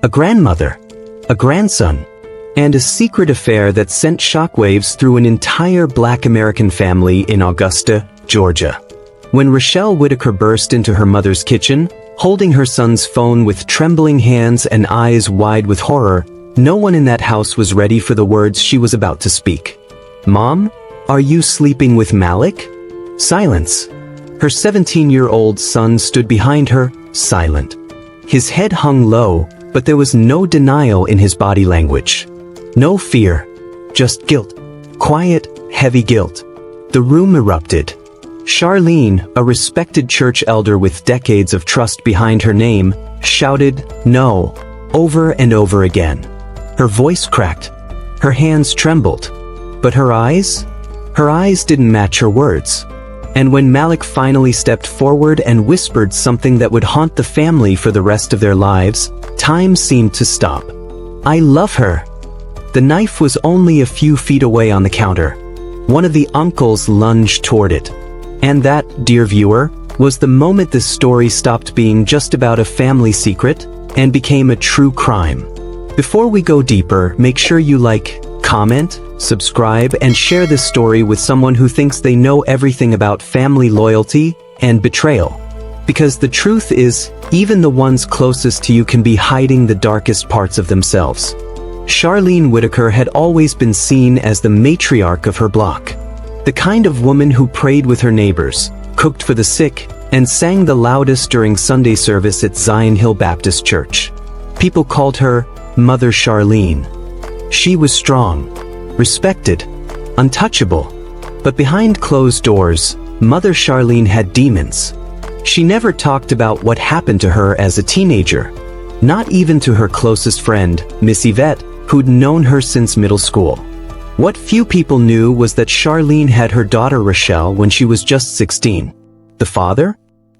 a grandmother, a grandson, and a secret affair that sent shockwaves through an entire Black American family in Augusta, Georgia. When Rochelle Whitaker burst into her mother's kitchen, holding her son's phone with trembling hands and eyes wide with horror, no one in that house was ready for the words she was about to speak. "Mom, are you sleeping with Malik?" Silence. Her 17-year-old son stood behind her, silent. His head hung low, but there was no denial in his body language. No fear, just guilt. Quiet, heavy guilt. The room erupted. Charlene, a respected church elder with decades of trust behind her name, shouted, "No," over and over again. Her voice cracked. Her hands trembled. But her eyes? Her eyes didn't match her words. And when Malik finally stepped forward and whispered something that would haunt the family for the rest of their lives, time seemed to stop. "I love her." The knife was only a few feet away on the counter. One of the uncles lunged toward it. And that, dear viewer, was the moment this story stopped being just about a family secret and became a true crime. Before we go deeper, make sure you like, comment, subscribe, and share this story with someone who thinks they know everything about family loyalty and betrayal. Because the truth is, even the ones closest to you can be hiding the darkest parts of themselves. Charlene Whitaker had always been seen as the matriarch of her block. The kind of woman who prayed with her neighbors, cooked for the sick, and sang the loudest during Sunday service at Zion Hill Baptist Church. People called her Mother Charlene. She was strong, respected, untouchable. But behind closed doors, Mother Charlene had demons. She never talked about what happened to her as a teenager. Not even to her closest friend, Miss Yvette, who'd known her since middle school. What few people knew was that Charlene had her daughter Rochelle when she was just 16. The father?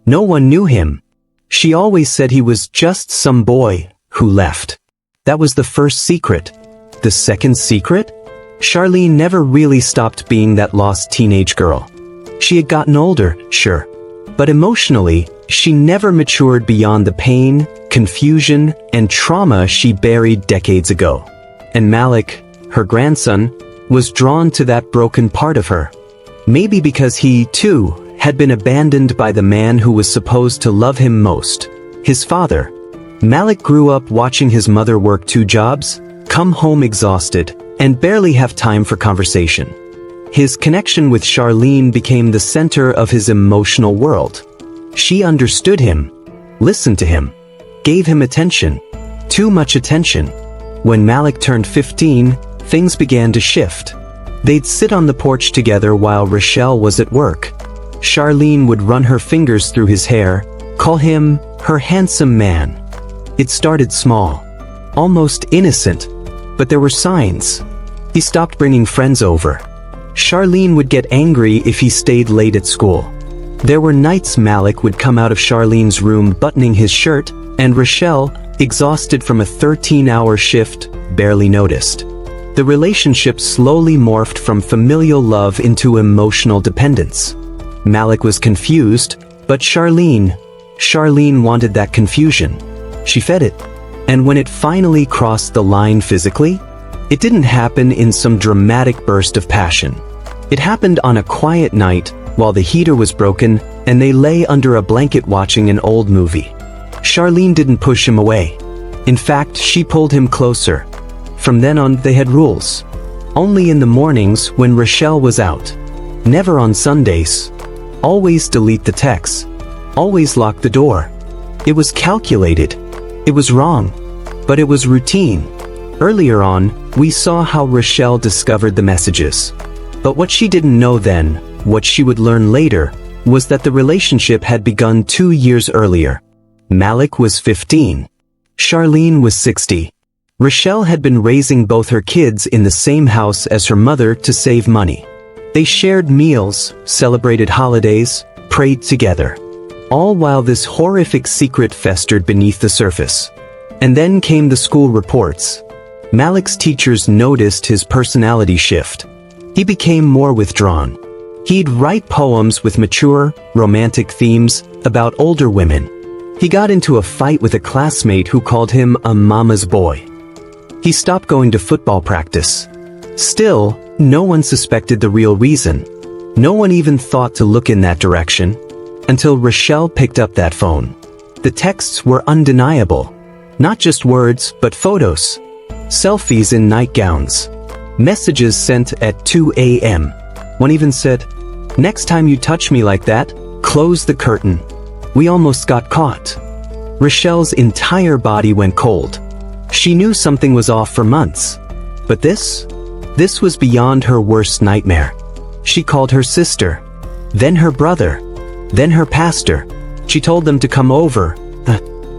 No one knew him. She always said he was just some boy who left. That was the first secret. The second secret? Charlene never really stopped being that lost teenage girl. She had gotten older, sure. But emotionally, she never matured beyond the pain, confusion, and trauma she buried decades ago. And Malik, her grandson, was drawn to that broken part of her. Maybe because he, too, had been abandoned by the man who was supposed to love him most, his father. Malik grew up watching his mother work 2 jobs, come home exhausted, and barely have time for conversation. His connection with Charlene became the center of his emotional world. She understood him, listened to him, gave him attention, too much attention. When Malik turned 15, things began to shift. They'd sit on the porch together while Rochelle was at work. Charlene would run her fingers through his hair, call him her handsome man. It started small, almost innocent, but there were signs. He stopped bringing friends over. Charlene would get angry if he stayed late at school. There were nights Malik would come out of Charlene's room buttoning his shirt, and Rochelle, exhausted from a 13-hour shift, barely noticed. The relationship slowly morphed from familial love into emotional dependence. Malik was confused, but Charlene wanted that confusion. She fed it. And when it finally crossed the line physically, it didn't happen in some dramatic burst of passion. It happened on a quiet night while the heater was broken and they lay under a blanket watching an old movie. Charlene didn't push him away. In fact, she pulled him closer. From then on, they had rules. Only in the mornings when Rochelle was out. Never on Sundays. Always delete the texts. Always lock the door. It was calculated. It was wrong. But it was routine. Earlier on, we saw how Rochelle discovered the messages. But what she didn't know then, what she would learn later, was that the relationship had begun 2 years earlier. Malik was 15. Charlene was 60. Rochelle had been raising both her kids in the same house as her mother to save money. They shared meals, celebrated holidays, prayed together. All while this horrific secret festered beneath the surface. And then came the school reports. Malik's teachers noticed his personality shift. He became more withdrawn. He'd write poems with mature, romantic themes about older women. He got into a fight with a classmate who called him a mama's boy. He stopped going to football practice. Still, no one suspected the real reason. No one even thought to look in that direction, until Rochelle picked up that phone. The texts were undeniable. Not just words, but photos. Selfies in nightgowns. Messages sent at 2 a.m. One even said, "Next time you touch me like that, close the curtain." We almost got caught. Rochelle's entire body went cold. She knew something was off for months. But this was beyond her worst nightmare. She called her sister, then her brother, then her pastor. She told them to come over.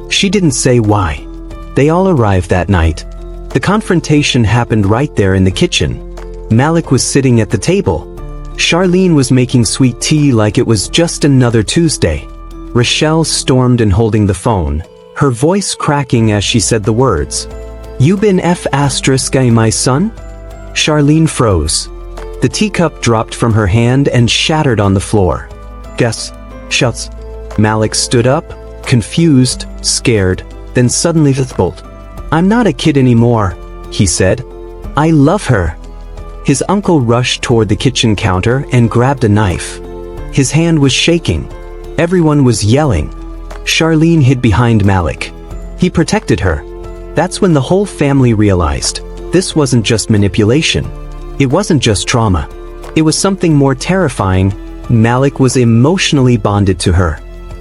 She didn't say why. They all arrived that night. The confrontation happened right there in the kitchen. Malik was sitting at the table. Charlene was making sweet tea like it was just another Tuesday. Rochelle stormed in holding the phone, her voice cracking as she said the words, "You been my son?" Charlene froze. The teacup dropped from her hand and shattered on the floor. "Guess, shuts." Malik stood up, confused, scared, then suddenly bolt. "I'm not a kid anymore," he said. "I love her." His uncle rushed toward the kitchen counter and grabbed a knife. His hand was shaking. Everyone was yelling. Charlene hid behind Malik. He protected her. That's when the whole family realized this wasn't just manipulation. It wasn't just trauma. It was something more terrifying. Malik was emotionally bonded to her.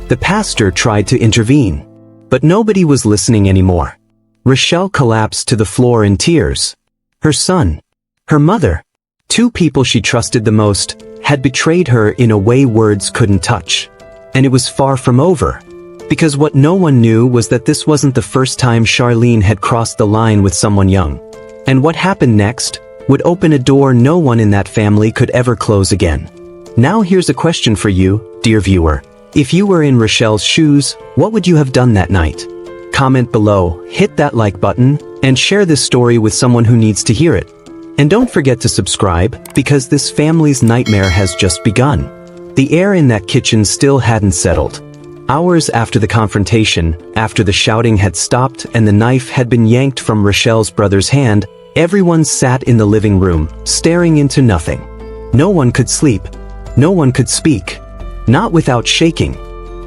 The pastor tried to intervene, but nobody was listening anymore. Rochelle collapsed to the floor in tears. Her son, her mother, two people she trusted the most, had betrayed her in a way words couldn't touch. And it was far from over. Because what no one knew was that this wasn't the first time Charlene had crossed the line with someone young. And what happened next would open a door no one in that family could ever close again. Now here's a question for you, dear viewer. If you were in Rochelle's shoes, what would you have done that night? Comment below, hit that like button, and share this story with someone who needs to hear it. And don't forget to subscribe, because this family's nightmare has just begun. The air in that kitchen still hadn't settled. Hours after the confrontation, after the shouting had stopped and the knife had been yanked from Rochelle's brother's hand, everyone sat in the living room, staring into nothing. No one could sleep. No one could speak. Not without shaking.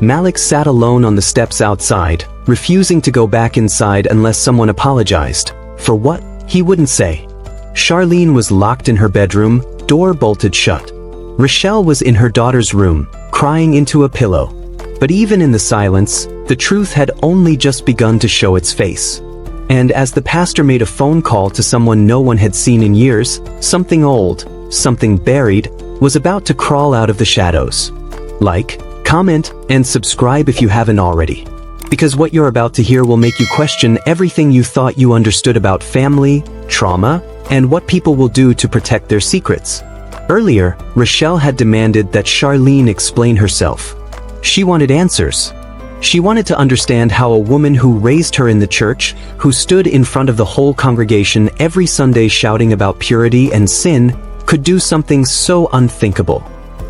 Malik sat alone on the steps outside, refusing to go back inside unless someone apologized. For what? He wouldn't say. Charlene was locked in her bedroom, door bolted shut. Rochelle was in her daughter's room, crying into a pillow. But even in the silence, the truth had only just begun to show its face. And as the pastor made a phone call to someone no one had seen in years, something old, something buried, was about to crawl out of the shadows. Like, comment, and subscribe if you haven't already. Because what you're about to hear will make you question everything you thought you understood about family, trauma, and what people will do to protect their secrets. Earlier, Rochelle had demanded that Charlene explain herself. She wanted answers. She wanted to understand how a woman who raised her in the church, who stood in front of the whole congregation every Sunday shouting about purity and sin, could do something so unthinkable.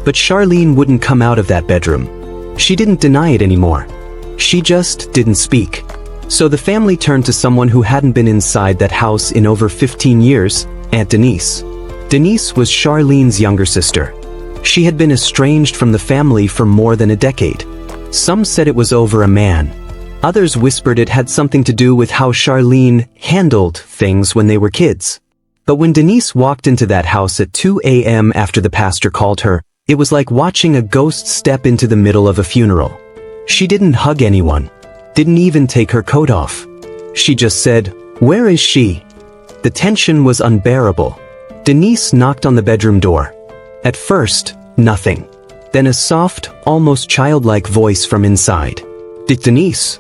But Charlene wouldn't come out of that bedroom. She didn't deny it anymore. She just didn't speak. So the family turned to someone who hadn't been inside that house in over 15 years, Aunt Denise. Denise was Charlene's younger sister. She had been estranged from the family for more than a decade. Some said it was over a man. Others whispered it had something to do with how Charlene handled things when they were kids. But when Denise walked into that house at 2 a.m. after the pastor called her, it was like watching a ghost step into the middle of a funeral. She didn't hug anyone, didn't even take her coat off. She just said, "Where is she?" The tension was unbearable. Denise knocked on the bedroom door. At first, nothing. Then a soft, almost childlike voice from inside. "Denise."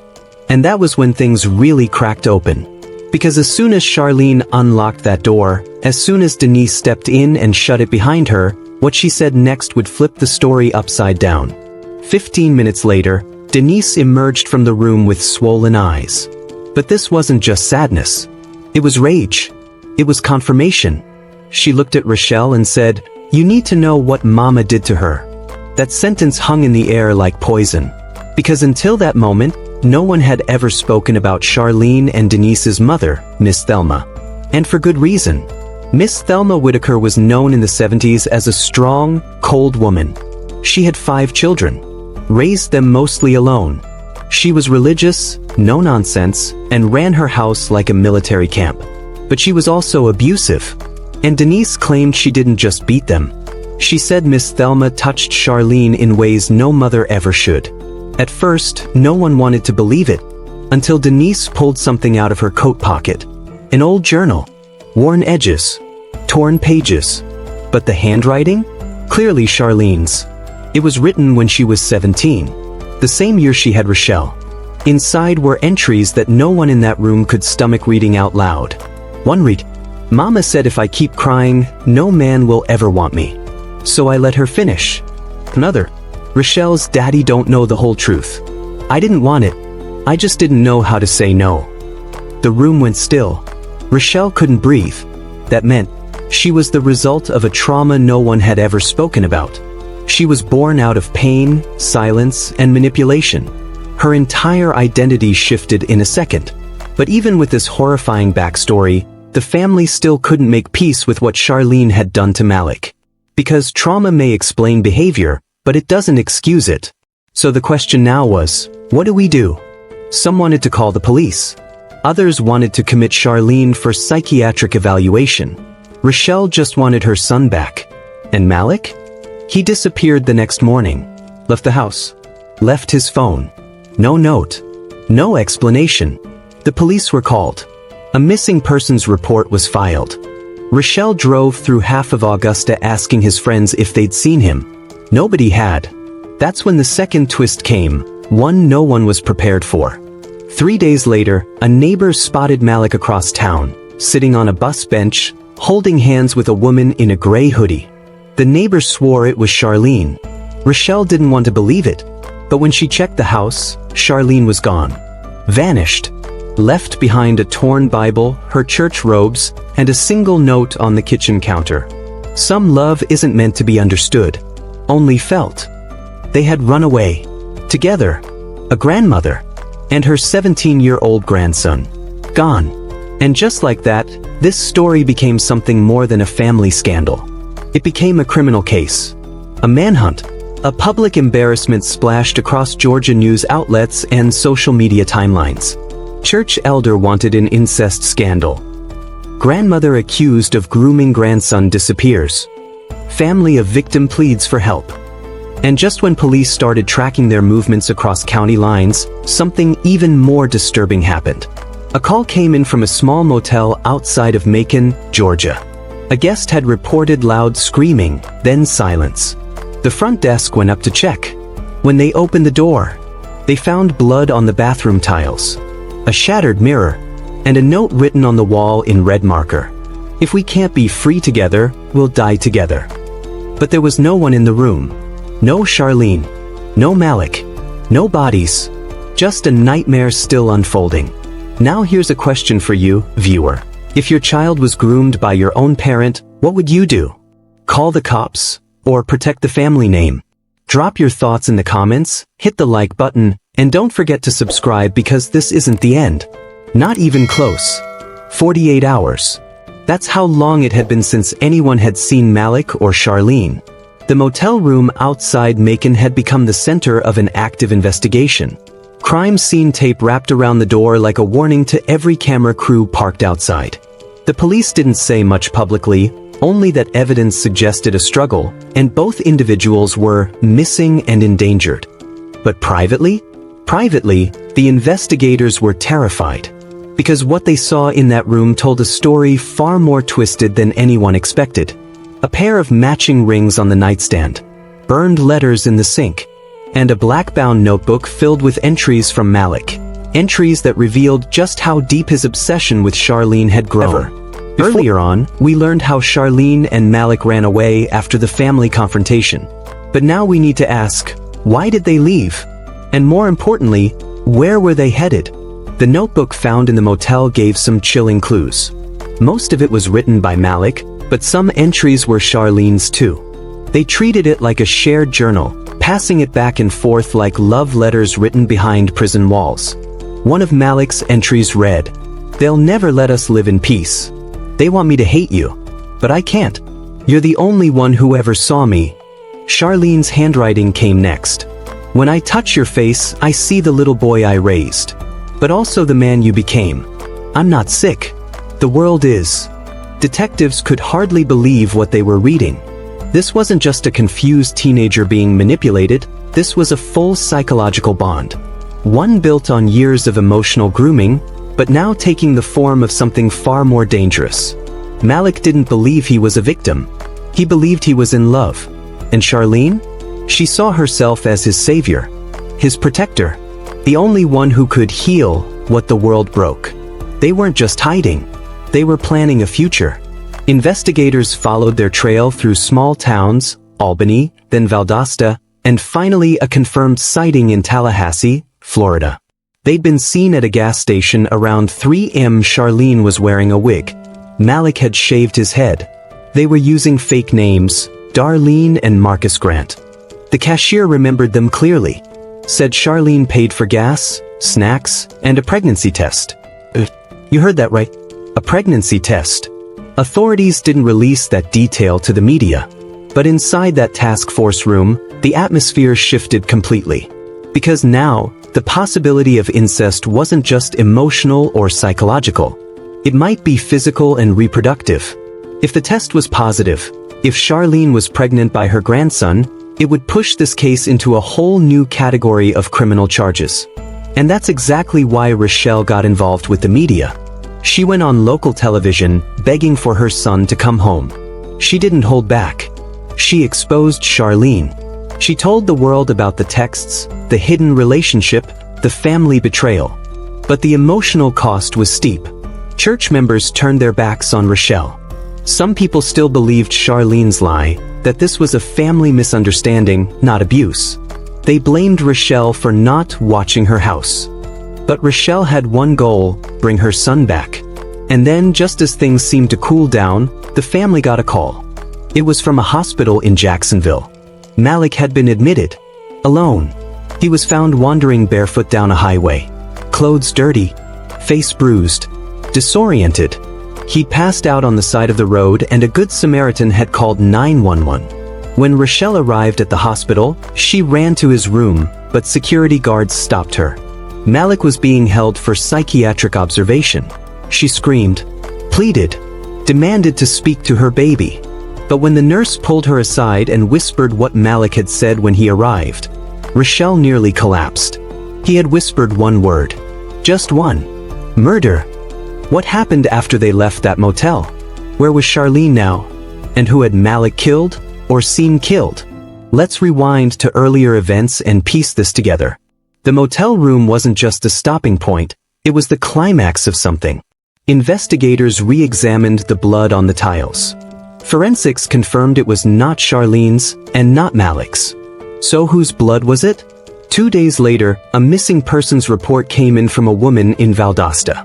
And that was when things really cracked open. Because as soon as Charlene unlocked that door, as soon as Denise stepped in and shut it behind her, what she said next would flip the story upside down. 15 minutes later, Denise emerged from the room with swollen eyes. But this wasn't just sadness. It was rage. It was confirmation. She looked at Rochelle and said, "You need to know what Mama did to her." That sentence hung in the air like poison. Because until that moment, no one had ever spoken about Charlene and Denise's mother, Miss Thelma. And for good reason. Miss Thelma Whitaker was known in the 70s as a strong, cold woman. She had 5 children, raised them mostly alone. She was religious, no nonsense, and ran her house like a military camp. But she was also abusive. And Denise claimed she didn't just beat them. She said Miss Thelma touched Charlene in ways no mother ever should. At first, no one wanted to believe it, until Denise pulled something out of her coat pocket. An old journal. Worn edges. Torn pages. But the handwriting? Clearly Charlene's. It was written when she was 17, the same year she had Rochelle. Inside were entries that no one in that room could stomach reading out loud. One read, "Mama said if I keep crying, no man will ever want me. So I let her finish." Another, "Rochelle's daddy don't know the whole truth. I didn't want it. I just didn't know how to say no." The room went still. Rochelle couldn't breathe. That meant she was the result of a trauma no one had ever spoken about. She was born out of pain, silence, and manipulation. Her entire identity shifted in a second. But even with this horrifying backstory, the family still couldn't make peace with what Charlene had done to Malik. Because trauma may explain behavior, but it doesn't excuse it. So the question now was, what do we do? Some wanted to call the police. Others wanted to commit Charlene for psychiatric evaluation. Rochelle just wanted her son back. And Malik? He disappeared the next morning. Left the house. Left his phone. No note. No explanation. The police were called. A missing persons report was filed. Rochelle drove through half of Augusta asking his friends if they'd seen him. Nobody had. That's when the second twist came, one no one was prepared for. 3 days later, a neighbor spotted Malik across town, sitting on a bus bench, holding hands with a woman in a gray hoodie. The neighbor swore it was Charlene. Rochelle didn't want to believe it, but when she checked the house, Charlene was gone. Vanished. Left behind a torn Bible, her church robes, and a single note on the kitchen counter. Some love isn't meant to be understood, only felt. They had run away. Together. A grandmother. And her 17-year-old grandson. Gone. And just like that, this story became something more than a family scandal. It became a criminal case. A manhunt. A public embarrassment splashed across Georgia news outlets and social media timelines. Church elder wanted an incest scandal. Grandmother accused of grooming grandson disappears. Family of victim pleads for help. And just when police started tracking their movements across county lines, something even more disturbing happened. A call came in from a small motel outside of Macon, Georgia. A guest had reported loud screaming, then silence. The front desk went up to check. When they opened the door, they found blood on the bathroom tiles, a shattered mirror, and a note written on the wall in red marker. "If we can't be free together, we'll die together." But there was no one in the room. No Charlene. No Malik. No bodies. Just a nightmare still unfolding. Now here's a question for you, viewer. If your child was groomed by your own parent, what would you do? Call the cops? Or protect the family name? Drop your thoughts in the comments, hit the like button, and don't forget to subscribe because this isn't the end. Not even close. 48 hours. That's how long it had been since anyone had seen Malik or Charlene. The motel room outside Macon had become the center of an active investigation. Crime scene tape wrapped around the door like a warning to every camera crew parked outside. The police didn't say much publicly, only that evidence suggested a struggle, and both individuals were missing and endangered. But privately? Privately, the investigators were terrified. Because what they saw in that room told a story far more twisted than anyone expected. A pair of matching rings on the nightstand, burned letters in the sink, and a black-bound notebook filled with entries from Malik. Entries that revealed just how deep his obsession with Charlene had grown. Earlier on, we learned how Charlene and Malik ran away after the family confrontation. But now we need to ask, why did they leave? And more importantly, where were they headed? The notebook found in the motel gave some chilling clues. Most of it was written by Malik, but some entries were Charlene's too. They treated it like a shared journal, passing it back and forth like love letters written behind prison walls. One of Malik's entries read, "They'll never let us live in peace. They want me to hate you. But I can't. You're the only one who ever saw me." Charlene's handwriting came next. "When I touch your face, I see the little boy I raised. But also the man you became. I'm not sick. The world is." Detectives could hardly believe what they were reading. This wasn't just a confused teenager being manipulated, this was a full psychological bond. One built on years of emotional grooming, but now taking the form of something far more dangerous. Malik didn't believe he was a victim. He believed he was in love. And Charlene? She saw herself as his savior, his protector, the only one who could heal what the world broke. They weren't just hiding. They were planning a future. Investigators followed their trail through small towns, Albany, then Valdosta, and finally a confirmed sighting in Tallahassee, Florida. They'd been seen at a gas station around 3 a.m. Charlene was wearing a wig. Malik had shaved his head. They were using fake names, Darlene and Marcus Grant. The cashier remembered them clearly. Said Charlene paid for gas, snacks, and a pregnancy test. You heard that right. A pregnancy test. Authorities didn't release that detail to the media. But inside that task force room, the atmosphere shifted completely. Because now, the possibility of incest wasn't just emotional or psychological. It might be physical and reproductive. If the test was positive, if Charlene was pregnant by her grandson, it would push this case into a whole new category of criminal charges. And that's exactly why Rochelle got involved with the media. She went on local television, begging for her son to come home. She didn't hold back. She exposed Charlene. She told the world about the texts, the hidden relationship, the family betrayal. But the emotional cost was steep. Church members turned their backs on Rochelle. Some people still believed Charlene's lie, that this was a family misunderstanding, not abuse. They blamed Rochelle for not watching her house. But Rochelle had one goal, bring her son back. And then, just as things seemed to cool down, the family got a call. It was from a hospital in Jacksonville. Malik had been admitted. Alone. He was found wandering barefoot down a highway. Clothes dirty. Face bruised. Disoriented. He'd passed out on the side of the road and a good Samaritan had called 911. When Rochelle arrived at the hospital, she ran to his room, but security guards stopped her. Malik was being held for psychiatric observation. She screamed, pleaded, demanded to speak to her baby. But when the nurse pulled her aside and whispered what Malik had said when he arrived, Rochelle nearly collapsed. He had whispered one word. Just one. Murder. What happened after they left that motel? Where was Charlene now? And who had Malik killed, or seen killed? Let's rewind to earlier events and piece this together. The motel room wasn't just a stopping point, it was the climax of something. Investigators re-examined the blood on the tiles. Forensics confirmed it was not Charlene's and not Malik's. So whose blood was it? 2 days later, a missing persons report came in from a woman in Valdosta.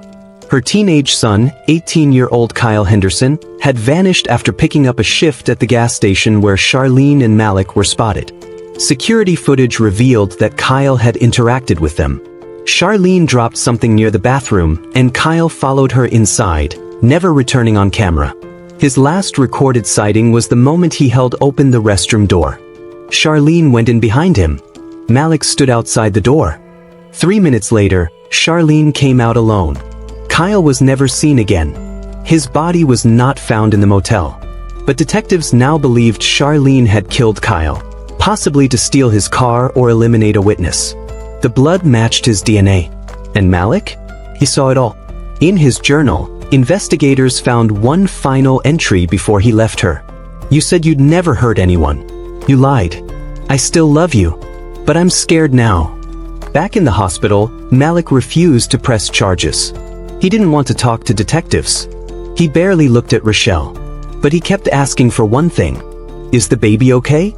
Her teenage son, 18-year-old Kyle Henderson, had vanished after picking up a shift at the gas station where Charlene and Malik were spotted. Security footage revealed that Kyle had interacted with them. Charlene dropped something near the bathroom, and Kyle followed her inside, never returning on camera. His last recorded sighting was the moment he held open the restroom door. Charlene went in behind him. Malik stood outside the door. 3 minutes later, Charlene came out alone. Kyle was never seen again. His body was not found in the motel. But detectives now believed Charlene had killed Kyle, possibly to steal his car or eliminate a witness. The blood matched his DNA. And Malik? He saw it all. In his journal, investigators found one final entry before he left her. You said you'd never hurt anyone. You lied. I still love you. But I'm scared now. Back in the hospital, Malik refused to press charges. He didn't want to talk to detectives. He barely looked at Rochelle. But he kept asking for one thing. Is the baby okay?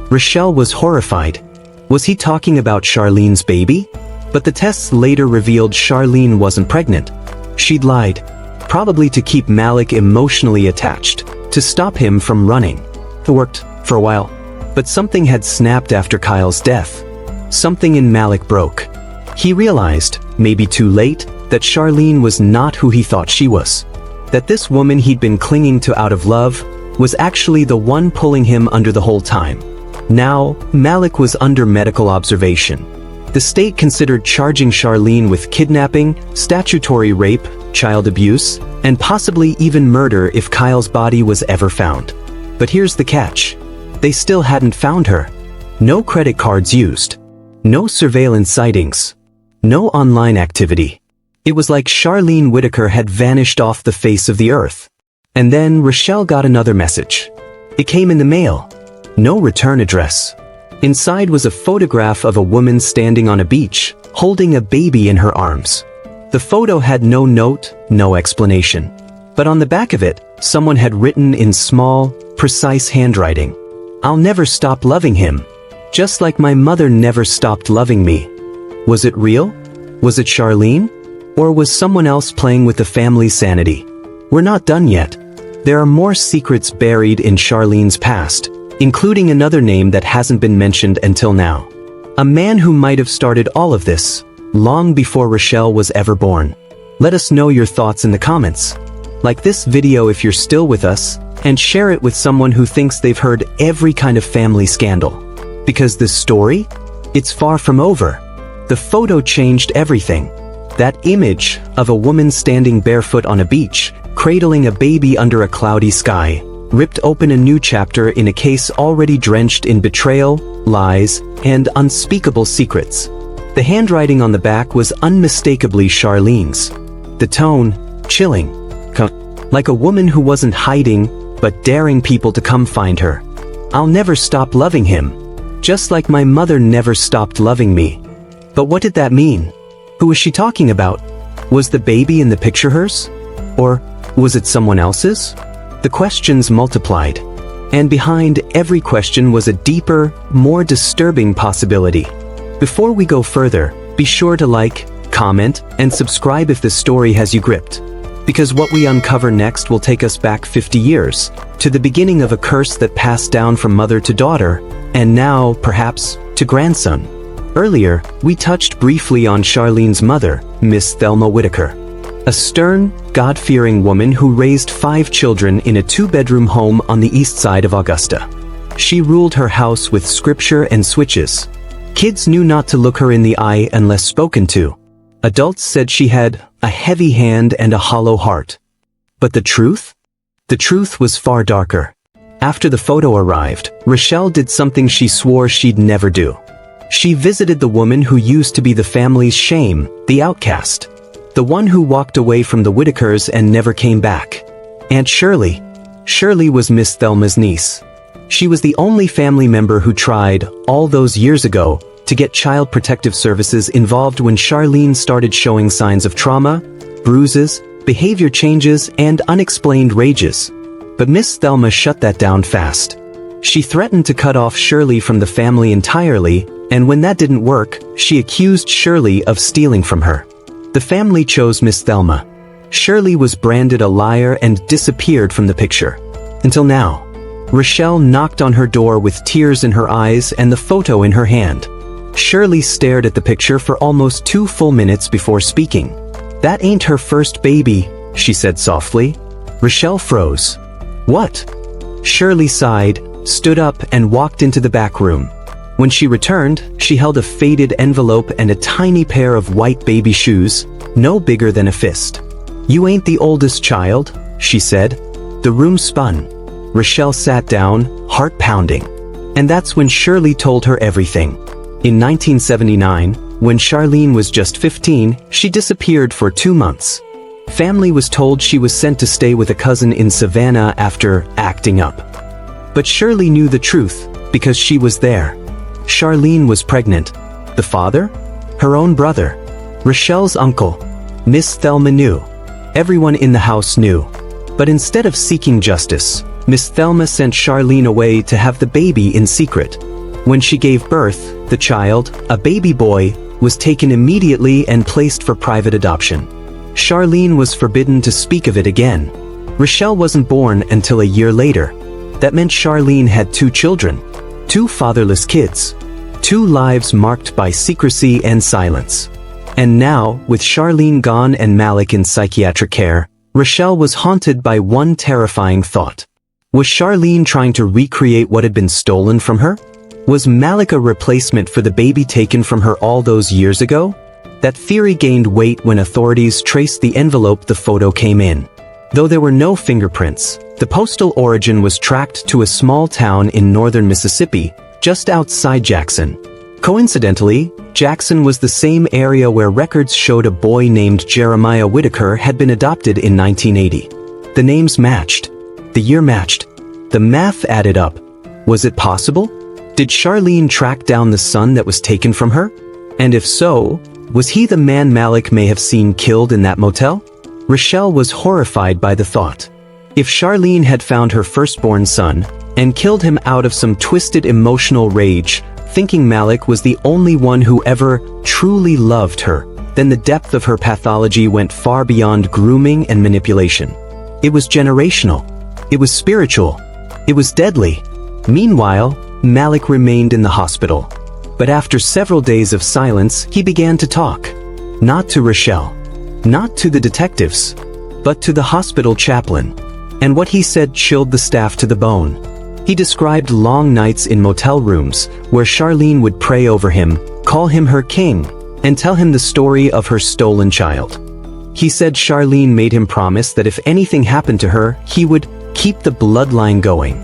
Rochelle was horrified. Was he talking about Charlene's baby? But the tests later revealed Charlene wasn't pregnant. She'd lied. Probably to keep Malik emotionally attached, to stop him from running. It worked for a while. But something had snapped after Kyle's death. Something in Malik broke. He realized, maybe too late, that Charlene was not who he thought she was. That this woman he'd been clinging to out of love was actually the one pulling him under the whole time. Now, Malik was under medical observation. The state considered charging Charlene with kidnapping, statutory rape, child abuse, and possibly even murder if Kyle's body was ever found. But here's the catch. They still hadn't found her. No credit cards used. No surveillance sightings. No online activity. It was like Charlene Whitaker had vanished off the face of the earth. And then Rochelle got another message. It came in the mail. No return address. Inside was a photograph of a woman standing on a beach, holding a baby in her arms. The photo had no note, no explanation. But on the back of it, someone had written in small, precise handwriting, "I'll never stop loving him. Just like my mother never stopped loving me." Was it real? Was it Charlene? Or was someone else playing with the family's sanity? We're not done yet. There are more secrets buried in Charlene's past, including another name that hasn't been mentioned until now. A man who might have started all of this, long before Rochelle was ever born. Let us know your thoughts in the comments. Like this video if you're still with us, and share it with someone who thinks they've heard every kind of family scandal. Because this story? It's far from over. The photo changed everything. That image of a woman standing barefoot on a beach, cradling a baby under a cloudy sky, ripped open a new chapter in a case already drenched in betrayal, lies, and unspeakable secrets. The handwriting on the back was unmistakably Charlene's. The tone, chilling. Like a woman who wasn't hiding, but daring people to come find her. "I'll never stop loving him. Just like my mother never stopped loving me." But what did that mean? Who was she talking about? Was the baby in the picture hers? Or was it someone else's? The questions multiplied. And behind every question was a deeper, more disturbing possibility. Before we go further, be sure to like, comment, and subscribe if this story has you gripped. Because what we uncover next will take us back 50 years, to the beginning of a curse that passed down from mother to daughter, and now, perhaps, to grandson. Earlier, we touched briefly on Charlene's mother, Miss Thelma Whitaker. A stern, God-fearing woman who raised 5 children in a 2-bedroom home on the east side of Augusta. She ruled her house with scripture and switches. Kids knew not to look her in the eye unless spoken to. Adults said she had a heavy hand and a hollow heart. But the truth? The truth was far darker. After the photo arrived, Rochelle did something she swore she'd never do. She visited the woman who used to be the family's shame, the outcast. The one who walked away from the Whitakers and never came back. Aunt Shirley. Shirley was Miss Thelma's niece. She was the only family member who tried, all those years ago, to get Child Protective Services involved when Charlene started showing signs of trauma, bruises, behavior changes, and unexplained rages. But Miss Thelma shut that down fast. She threatened to cut off Shirley from the family entirely, and when that didn't work, she accused Shirley of stealing from her. The family chose Miss Thelma. Shirley was branded a liar and disappeared from the picture. Until now. Rochelle knocked on her door with tears in her eyes and the photo in her hand. Shirley stared at the picture for almost 2 full minutes before speaking. "That ain't her first baby," she said softly. Rochelle froze. "What?" Shirley sighed, stood up and walked into the back room. When she returned, she held a faded envelope and a tiny pair of white baby shoes, no bigger than a fist. "You ain't the oldest child," she said. The room spun. Rochelle sat down, heart pounding. And that's when Shirley told her everything. In 1979, when Charlene was just 15, she disappeared for 2 months. Family was told she was sent to stay with a cousin in Savannah after acting up. But Shirley knew the truth, because she was there. Charlene was pregnant. The father? Her own brother. Rochelle's uncle. Miss Thelma knew. Everyone in the house knew. But instead of seeking justice, Miss Thelma sent Charlene away to have the baby in secret. When she gave birth, the child, a baby boy, was taken immediately and placed for private adoption. Charlene was forbidden to speak of it again. Rochelle wasn't born until a year later. That meant Charlene had 2 children. 2 fatherless kids. 2 lives marked by secrecy and silence. And now, with Charlene gone and Malik in psychiatric care, Rochelle was haunted by one terrifying thought. Was Charlene trying to recreate what had been stolen from her? Was Malik a replacement for the baby taken from her all those years ago? That theory gained weight when authorities traced the envelope the photo came in. Though there were no fingerprints, the postal origin was tracked to a small town in northern Mississippi, just outside Jackson. Coincidentally, Jackson was the same area where records showed a boy named Jeremiah Whitaker had been adopted in 1980. The names matched. The year matched. The math added up. Was it possible? Did Charlene track down the son that was taken from her? And if so, was he the man Malik may have seen killed in that motel? Rochelle was horrified by the thought. If Charlene had found her firstborn son and killed him out of some twisted emotional rage, thinking Malik was the only one who ever truly loved her, then the depth of her pathology went far beyond grooming and manipulation. It was generational. It was spiritual. It was deadly. Meanwhile, Malik remained in the hospital. But after several days of silence, he began to talk. Not to Rochelle. Not to the detectives. But to the hospital chaplain. And what he said chilled the staff to the bone. He described long nights in motel rooms, where Charlene would pray over him, call him her king, and tell him the story of her stolen child. He said Charlene made him promise that if anything happened to her, he would keep the bloodline going.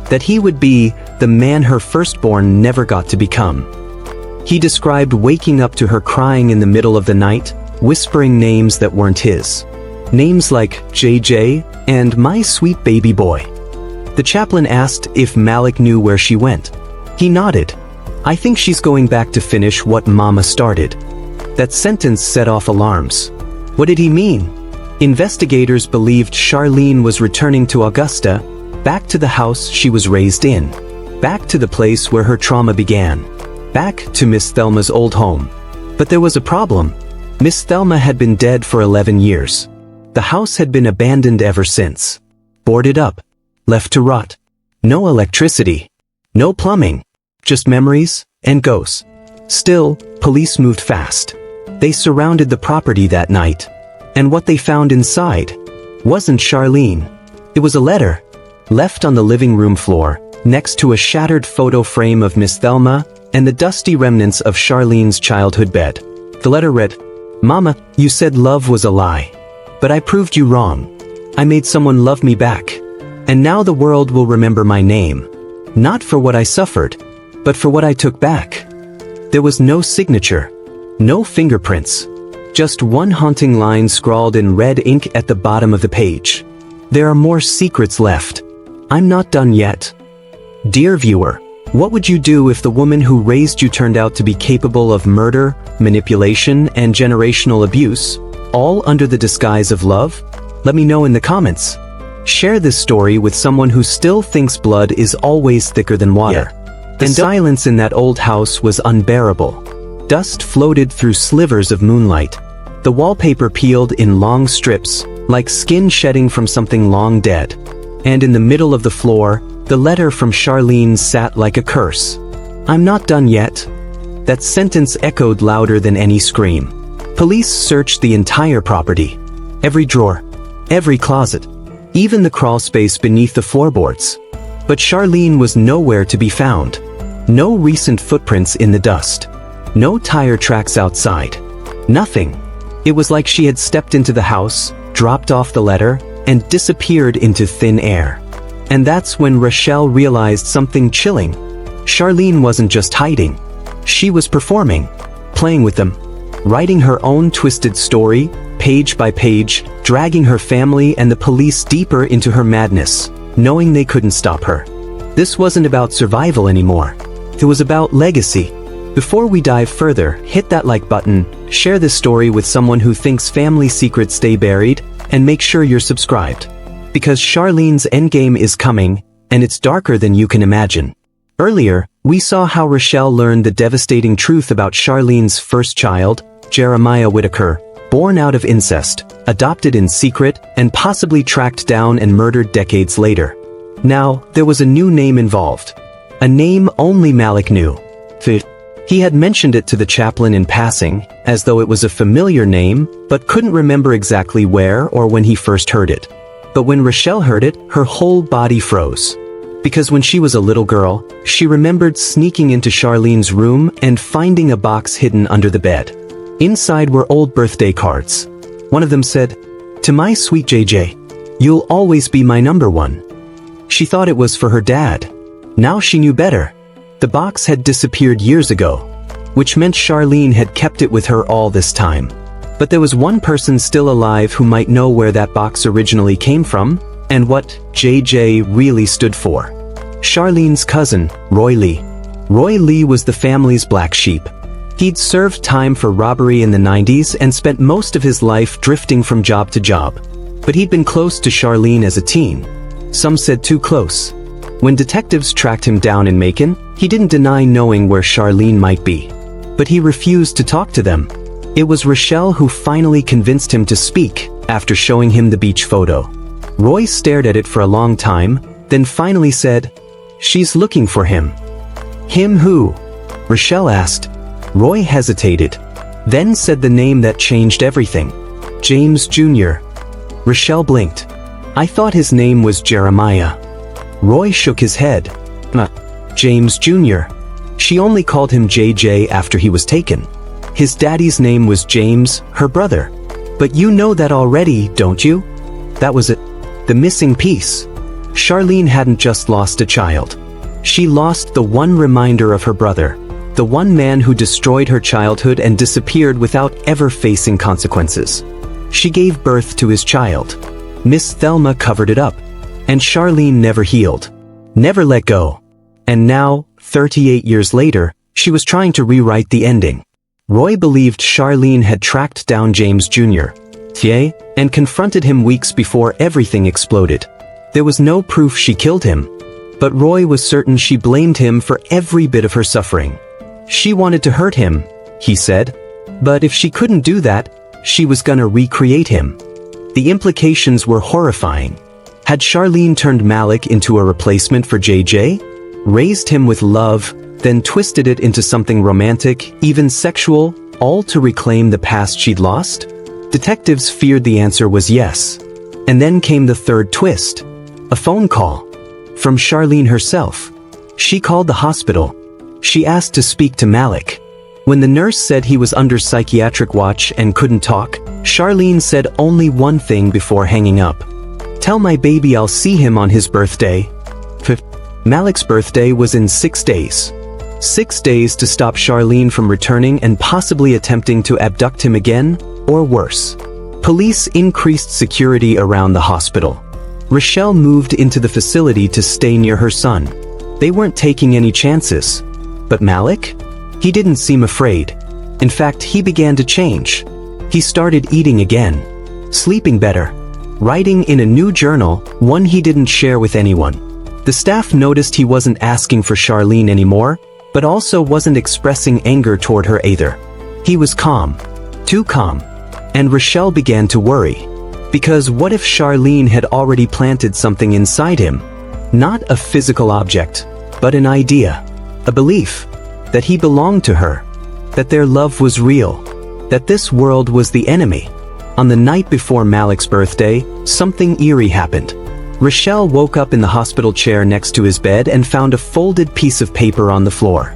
That he would be the man her firstborn never got to become. He described waking up to her crying in the middle of the night, whispering names that weren't his. Names like JJ and my sweet baby boy. The chaplain asked if Malik knew where she went. He nodded. I think she's going back to finish what Mama started. That sentence set off alarms. What did he mean? Investigators believed Charlene was returning to Augusta, back to the house she was raised in, back to the place where her trauma began, back to Miss Thelma's old home. But there was a problem. Miss Thelma had been dead for 11 years. The house had been abandoned ever since. Boarded up. Left to rot. No electricity. No plumbing. Just memories and ghosts. Still, police moved fast. They surrounded the property that night. And what they found inside wasn't Charlene. It was a letter, left on the living room floor, next to a shattered photo frame of Miss Thelma and the dusty remnants of Charlene's childhood bed. The letter read, Mama, you said love was a lie. But I proved you wrong. I made someone love me back. And now the world will remember my name. Not for what I suffered, but for what I took back. There was no signature. No fingerprints. Just one haunting line scrawled in red ink at the bottom of the page. There are more secrets left. I'm not done yet. Dear viewer, what would you do if the woman who raised you turned out to be capable of murder, manipulation, and generational abuse, all under the disguise of love? Let me know in the comments. Share this story with someone who still thinks blood is always thicker than water. The silence in that old house was unbearable. Dust floated through slivers of moonlight. The wallpaper peeled in long strips, like skin shedding from something long dead. And in the middle of the floor, the letter from Charlene sat like a curse. I'm not done yet. That sentence echoed louder than any scream. Police searched the entire property. Every drawer. Every closet. Even the crawl space beneath the floorboards. But Charlene was nowhere to be found. No recent footprints in the dust. No tire tracks outside. Nothing. It was like she had stepped into the house, dropped off the letter, and disappeared into thin air. And that's when Rochelle realized something chilling. Charlene wasn't just hiding. She was performing, playing with them, writing her own twisted story, page by page, dragging her family and the police deeper into her madness, knowing they couldn't stop her. This wasn't about survival anymore. It was about legacy. Before we dive further, hit that like button, share this story with someone who thinks family secrets stay buried, and make sure you're subscribed. Because Charlene's endgame is coming, and it's darker than you can imagine. Earlier, we saw how Rochelle learned the devastating truth about Charlene's first child, Jeremiah Whitaker, born out of incest, adopted in secret, and possibly tracked down and murdered decades later. Now, there was a new name involved. a name only Malik knew. He had mentioned it to the chaplain in passing, as though it was a familiar name, but couldn't remember exactly where or when he first heard it. But when Rochelle heard it, her whole body froze. Because when she was a little girl, she remembered sneaking into Charlene's room and finding a box hidden under the bed. Inside were old birthday cards. One of them said, "To my sweet JJ, you'll always be my number one." She thought it was for her dad. Now she knew better. The box had disappeared years ago, which meant Charlene had kept it with her all this time. But there was one person still alive who might know where that box originally came from, and what JJ really stood for. Charlene's cousin, Roy Lee. Roy Lee was the family's black sheep. He'd served time for robbery in the 90s and spent most of his life drifting from job to job. But he'd been close to Charlene as a teen. Some said too close. When detectives tracked him down in Macon, he didn't deny knowing where Charlene might be. But he refused to talk to them. It was Rochelle who finally convinced him to speak after showing him the beach photo. Roy stared at it for a long time, then finally said, "She's looking for him." "Him who?" Rochelle asked. Roy hesitated, then said the name that changed everything. "James Jr." Rochelle blinked. "I thought his name was Jeremiah." Roy shook his head. James Jr. She only called him JJ after he was taken. His daddy's name was James, her brother. "But you know that already, don't you?" That was it. The missing piece. Charlene hadn't just lost a child. She lost the one reminder of her brother. The one man who destroyed her childhood and disappeared without ever facing consequences. She gave birth to his child. Miss Thelma covered it up. And Charlene never healed. Never let go. And now, 38 years later, she was trying to rewrite the ending. Roy believed Charlene had tracked down James Jr. And confronted him weeks before everything exploded. There was no proof she killed him. But Roy was certain she blamed him for every bit of her suffering. She wanted to hurt him, he said. But if she couldn't do that, she was gonna recreate him. The implications were horrifying. Had Charlene turned Malik into a replacement for JJ? Raised him with love, then twisted it into something romantic, even sexual, all to reclaim the past she'd lost? Detectives feared the answer was yes. And then came the third twist. A phone call. From Charlene herself. She called the hospital. She asked to speak to Malik. When the nurse said he was under psychiatric watch and couldn't talk, Charlene said only one thing before hanging up. "Tell my baby I'll see him on his birthday." Malik's birthday was in 6 days. 6 days to stop Charlene from returning and possibly attempting to abduct him again, or worse. Police increased security around the hospital. Rochelle moved into the facility to stay near her son. They weren't taking any chances. But Malik? He didn't seem afraid. In fact, he began to change. He started eating again. Sleeping better. Writing in a new journal, one he didn't share with anyone. The staff noticed he wasn't asking for Charlene anymore, but also wasn't expressing anger toward her either. He was calm. Too calm. And Rochelle began to worry. Because what if Charlene had already planted something inside him? Not a physical object, but an idea. A belief. That he belonged to her. That their love was real. That this world was the enemy. On the night before Malik's birthday, something eerie happened. Rochelle woke up in the hospital chair next to his bed and found a folded piece of paper on the floor.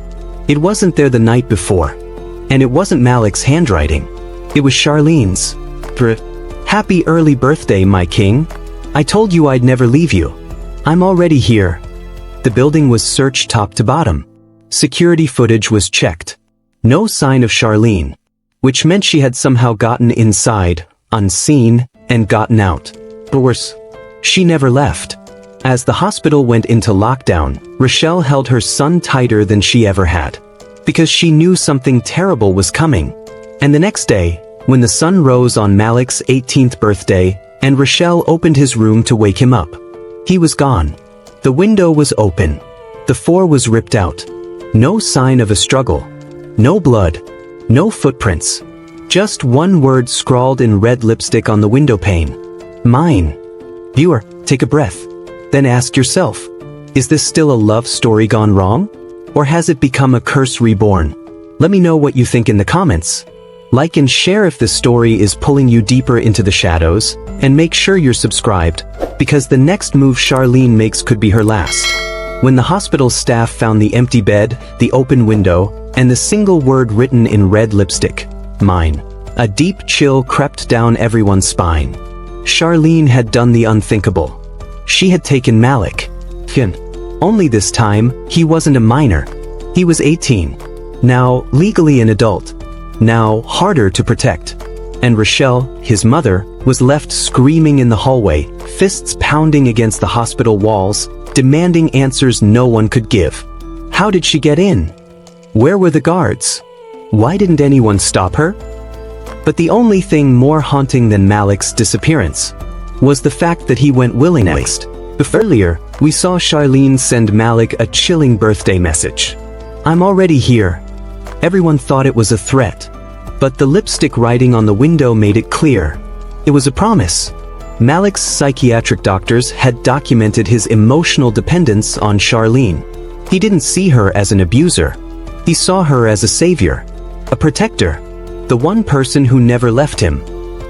It wasn't there the night before. And it wasn't Malik's handwriting. It was Charlene's. "Happy early birthday, my king. I told you I'd never leave you. I'm already here." The building was searched top to bottom. Security footage was checked. No sign of Charlene. Which meant she had somehow gotten inside, unseen, and gotten out. Or worse, she never left. As the hospital went into lockdown, Rochelle held her son tighter than she ever had. Because she knew something terrible was coming. And the next day, when the sun rose on Malik's 18th birthday, and Rochelle opened his room to wake him up, he was gone. The window was open. The floor was ripped out. No sign of a struggle. No blood. No footprints. Just one word scrawled in red lipstick on the window pane. Mine. Viewer, take a breath. Then ask yourself, Is this still a love story gone wrong? Or has it become a curse reborn? Let me know what you think in the comments. Like and share if the story is pulling you deeper into the shadows, and make sure you're subscribed, because the next move Charlene makes could be her last. When the hospital staff found the empty bed, the open window, and the single word written in red lipstick, "Mine," a deep chill crept down everyone's spine. Charlene had done the unthinkable. She had taken Malik. Only this time, he wasn't a minor. He was 18. Now legally an adult. Now harder to protect. And Rochelle, his mother, was left screaming in the hallway, fists pounding against the hospital walls, demanding answers no one could give. How did she get in? Where were the guards? Why didn't anyone stop her? But the only thing more haunting than Malik's disappearance was the fact that he went willingly. Earlier, we saw Charlene send Malik a chilling birthday message. "I'm already here." Everyone thought it was a threat, but the lipstick writing on the window made it clear. It was a promise. Malik's psychiatric doctors had documented his emotional dependence on Charlene. He didn't see her as an abuser. He saw her as a savior, a protector, the one person who never left him.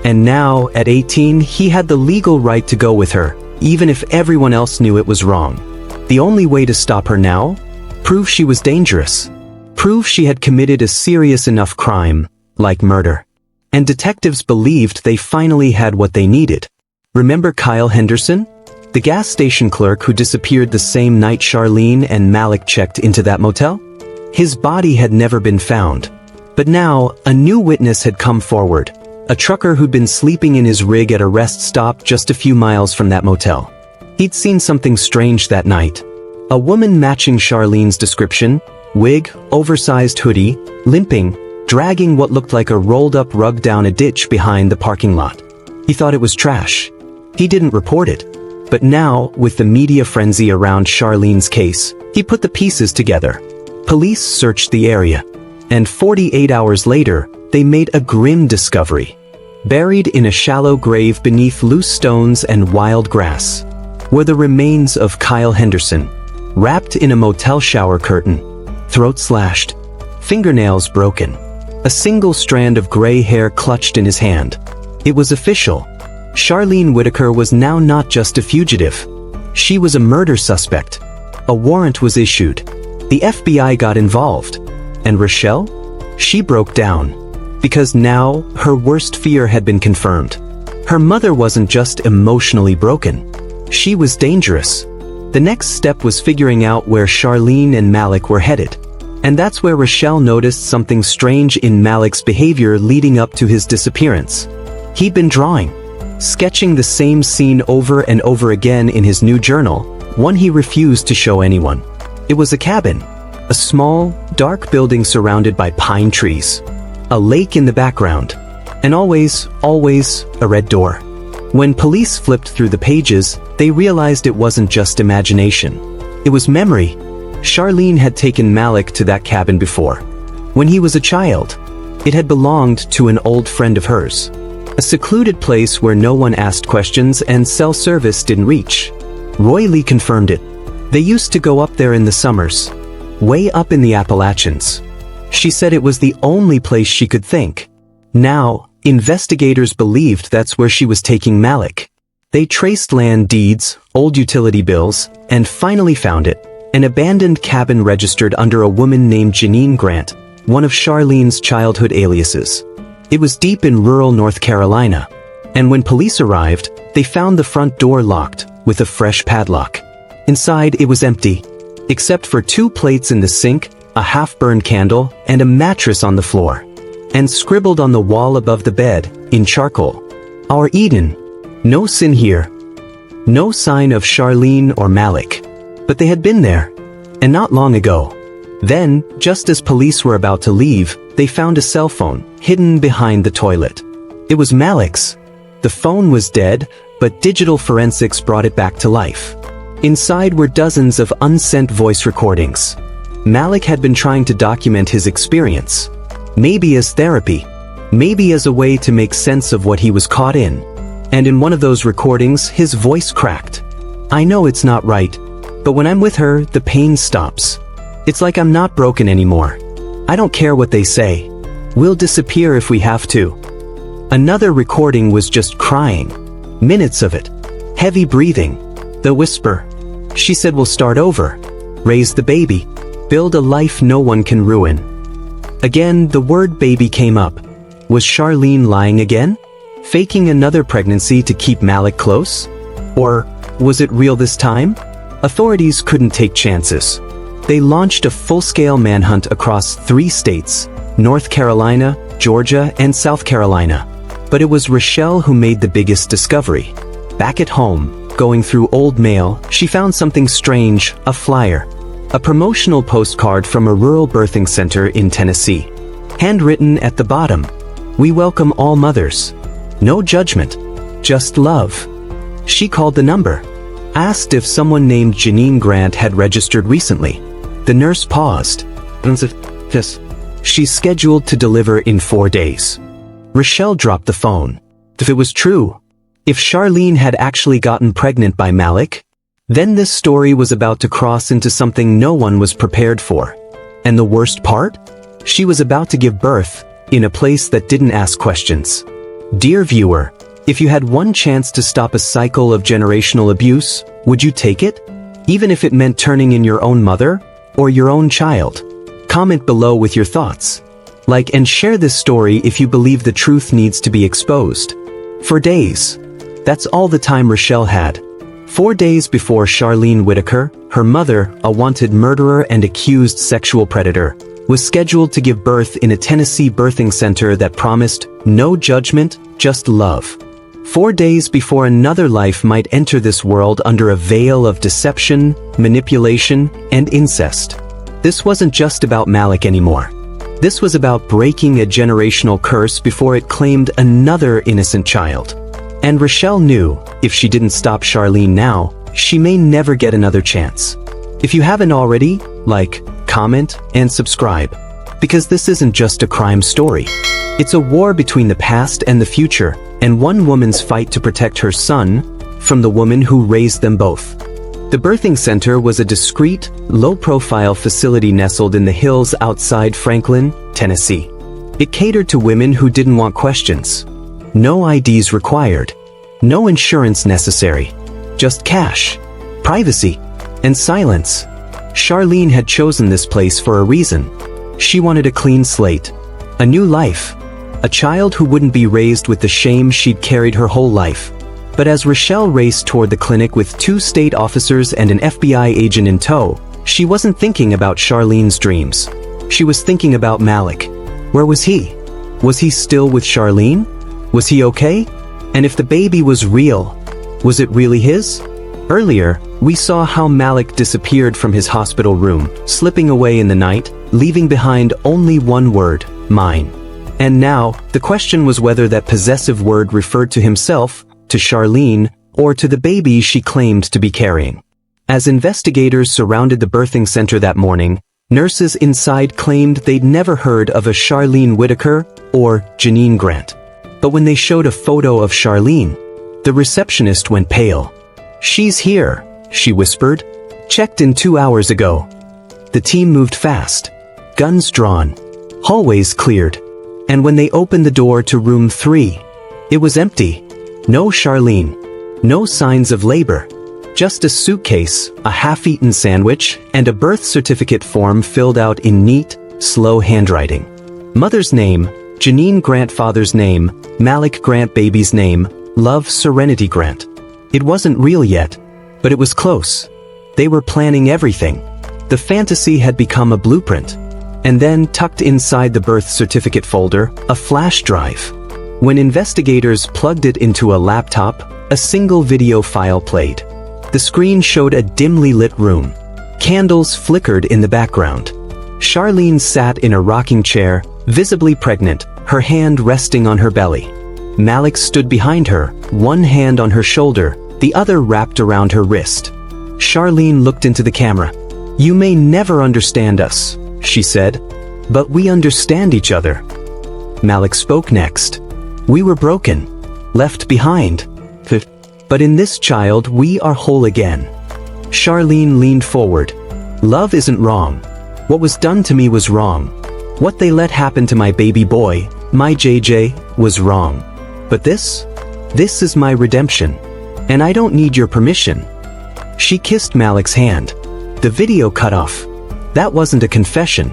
And now, at 18, he had the legal right to go with her, even if everyone else knew it was wrong. The only way to stop her now? Prove she was dangerous. Prove she had committed a serious enough crime, like murder. And detectives believed they finally had what they needed. Remember Kyle Henderson? The gas station clerk who disappeared the same night Charlene and Malik checked into that motel? His body had never been found. But now, a new witness had come forward. A trucker who'd been sleeping in his rig at a rest stop just a few miles from that motel. He'd seen something strange that night. A woman matching Charlene's description, wig, oversized hoodie, limping, dragging what looked like a rolled-up rug down a ditch behind the parking lot. He thought it was trash. He didn't report it. But now, with the media frenzy around Charlene's case, he put the pieces together. Police searched the area. And 48 hours later, they made a grim discovery. Buried in a shallow grave beneath loose stones and wild grass were the remains of Kyle Henderson, wrapped in a motel shower curtain, throat slashed, fingernails broken, a single strand of gray hair clutched in his hand. It was official. Charlene Whitaker was now not just a fugitive. She was a murder suspect. A warrant was issued. The FBI got involved. And Rochelle? She broke down. Because now, her worst fear had been confirmed. Her mother wasn't just emotionally broken. She was dangerous. The next step was figuring out where Charlene and Malik were headed. And that's where Rochelle noticed something strange in Malik's behavior leading up to his disappearance. He'd been drawing, sketching the same scene over and over again in his new journal, one he refused to show anyone. It was a cabin, a small, dark building surrounded by pine trees. A lake in the background, and always a red door. When police flipped through the pages, they realized it wasn't just imagination. It was memory. Charlene had taken Malik to that cabin before. When he was a child, it had belonged to an old friend of hers. A secluded place where no one asked questions and cell service didn't reach. Roy Lee confirmed it. They used to go up there in the summers, way up in the Appalachians. She said it was the only place she could think. Now, investigators believed that's where she was taking Malik. They traced land deeds, old utility bills, and finally found it. An abandoned cabin registered under a woman named Janine Grant, one of Charlene's childhood aliases. It was deep in rural North Carolina. And when police arrived, they found the front door locked, with a fresh padlock. Inside, it was empty, except for 2 plates in the sink, a half-burned candle, and a mattress on the floor. And scribbled on the wall above the bed, in charcoal, "Our Eden. No sin here." No sign of Charlene or Malik. But they had been there. And not long ago. Then, just as police were about to leave, they found a cell phone, hidden behind the toilet. It was Malik's. The phone was dead, but digital forensics brought it back to life. Inside were dozens of unsent voice recordings. Malik had been trying to document his experience. Maybe as therapy. Maybe as a way to make sense of what he was caught in. And in one of those recordings, his voice cracked. "I know it's not right. But when I'm with her, the pain stops. It's like I'm not broken anymore. I don't care what they say. We'll disappear if we have to. Another recording was just crying. Minutes of it. Heavy breathing. The whisper. She said we'll start over. Raise the baby. Build a life no one can ruin. Again, the word baby came up. Was Charlene lying again? Faking another pregnancy to keep Malik close? Or was it real this time? Authorities couldn't take chances. They launched a full-scale manhunt across 3 states, North Carolina, Georgia, and South Carolina. But it was Rochelle who made the biggest discovery. Back at home, going through old mail, she found something strange, a flyer. A promotional postcard from a rural birthing center in Tennessee. Handwritten at the bottom, "We welcome all mothers. No judgment, just love." She called the number. Asked if someone named Janine Grant had registered recently. The nurse paused. "Yes. She's scheduled to deliver in 4 days." Rochelle dropped the phone. If it was true, if Charlene had actually gotten pregnant by Malik, then this story was about to cross into something no one was prepared for. And the worst part? She was about to give birth, in a place that didn't ask questions. Dear viewer, if you had one chance to stop a cycle of generational abuse, would you take it? Even if it meant turning in your own mother, or your own child? Comment below with your thoughts. Like and share this story if you believe the truth needs to be exposed. For days. That's all the time Rochelle had. 4 days before Charlene Whitaker, her mother, a wanted murderer and accused sexual predator, was scheduled to give birth in a Tennessee birthing center that promised no judgment, just love. 4 days before another life might enter this world under a veil of deception, manipulation, and incest. This wasn't just about Malik anymore. This was about breaking a generational curse before it claimed another innocent child. And Rochelle knew, if she didn't stop Charlene now, she may never get another chance. If you haven't already, like, comment, and subscribe. Because this isn't just a crime story. It's a war between the past and the future, and one woman's fight to protect her son from the woman who raised them both. The birthing center was a discreet, low-profile facility nestled in the hills outside Franklin, Tennessee. It catered to women who didn't want questions. No IDs required. No insurance necessary. Just cash, privacy, and silence. Charlene had chosen this place for a reason. She wanted a clean slate. A new life. A child who wouldn't be raised with the shame she'd carried her whole life. But as Rochelle raced toward the clinic with 2 state officers and an FBI agent in tow, she wasn't thinking about Charlene's dreams. She was thinking about Malik. Where was he? Was he still with Charlene? Was he okay? And if the baby was real, was it really his? Earlier, we saw how Malik disappeared from his hospital room, slipping away in the night, leaving behind only one word, mine. And now, the question was whether that possessive word referred to himself, to Charlene, or to the baby she claimed to be carrying. As investigators surrounded the birthing center that morning, nurses inside claimed they'd never heard of a Charlene Whitaker or Janine Grant. But when they showed a photo of Charlene, the receptionist went pale. "She's here," she whispered. "Checked in 2 hours ago." The team moved fast. Guns drawn. Hallways cleared. And when they opened the door to room 3, it was empty. No Charlene. No signs of labor. Just a suitcase, a half-eaten sandwich, and a birth certificate form filled out in neat, slow handwriting. Mother's name, Janine Grant. Father's name, Malik Grant. Baby's name, Love Serenity Grant. It wasn't real yet, but it was close. They were planning everything. The fantasy had become a blueprint. And then, tucked inside the birth certificate folder, a flash drive. When investigators plugged it into a laptop, a single video file played. The screen showed a dimly lit room. Candles flickered in the background. Charlene sat in a rocking chair, visibly pregnant, her hand resting on her belly. Malik stood behind her, one hand on her shoulder, the other wrapped around her wrist. Charlene looked into the camera. "You may never understand us," she said, "but we understand each other." Malik spoke next. "We were broken, left behind. But in this child we are whole again. Charlene leaned forward. Love isn't wrong. What was done to me was wrong. What they let happen to my baby boy, my JJ, was wrong. But this is my redemption. And I don't need your permission. She kissed Malik's hand. The video cut off. That wasn't a confession.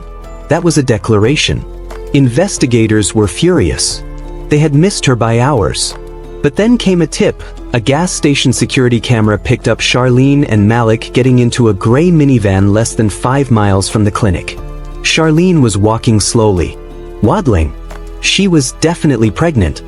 That was a declaration. Investigators were furious. They had missed her by hours. But then came a tip. A gas station security camera picked up Charlene and Malik getting into a gray minivan less than 5 miles from the clinic. Charlene was walking slowly, waddling. She was definitely pregnant,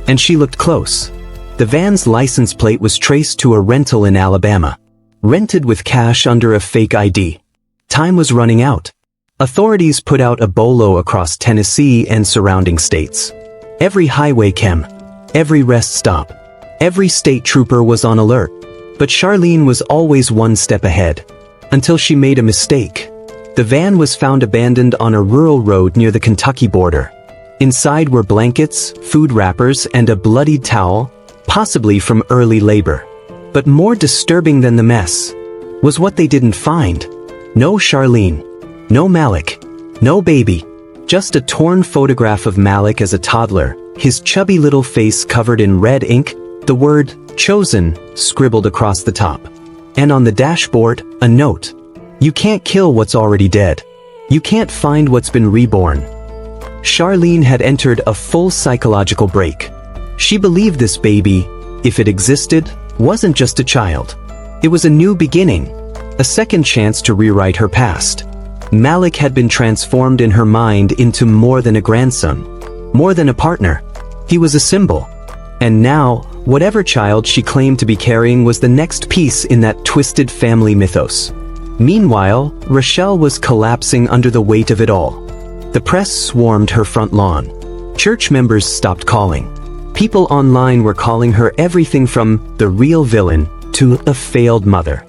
and she looked close. The van's license plate was traced to a rental in Alabama, rented with cash under a fake ID. Time was running out. Authorities put out a bolo across Tennessee and surrounding states. Every highway cam, every rest stop, every state trooper was on alert. But Charlene was always one step ahead, until she made a mistake. The van was found abandoned on a rural road near the Kentucky border. Inside were blankets, food wrappers, and a bloodied towel, possibly from early labor. But more disturbing than the mess was what they didn't find. No Charlene, no Malik, no baby, just a torn photograph of Malik as a toddler, his chubby little face covered in red ink, the word "chosen" scribbled across the top. And on the dashboard, a note. You can't kill what's already dead. You can't find what's been reborn. Charlene had entered a full psychological break. She believed this baby, if it existed, wasn't just a child. It was a new beginning, a second chance to rewrite her past. Malik had been transformed in her mind into more than a grandson, more than a partner. He was a symbol. And now, whatever child she claimed to be carrying was the next piece in that twisted family mythos. Meanwhile, Rochelle was collapsing under the weight of it all. The press swarmed her front lawn. Church members stopped calling. People online were calling her everything from the real villain to a failed mother.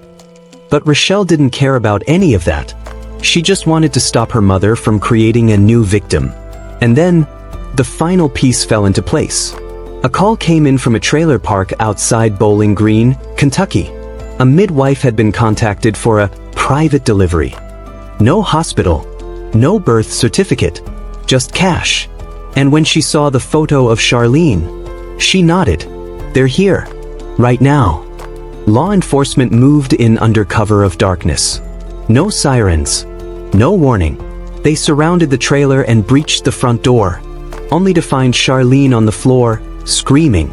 But Rochelle didn't care about any of that. She just wanted to stop her mother from creating a new victim. And then, the final piece fell into place. A call came in from a trailer park outside Bowling Green, Kentucky. A midwife had been contacted for a private delivery. No hospital, no birth certificate, just cash. And when she saw the photo of Charlene, she nodded. They're here, right now. Law enforcement moved in under cover of darkness. No sirens, no warning. They surrounded the trailer and breached the front door, only to find Charlene on the floor, screaming.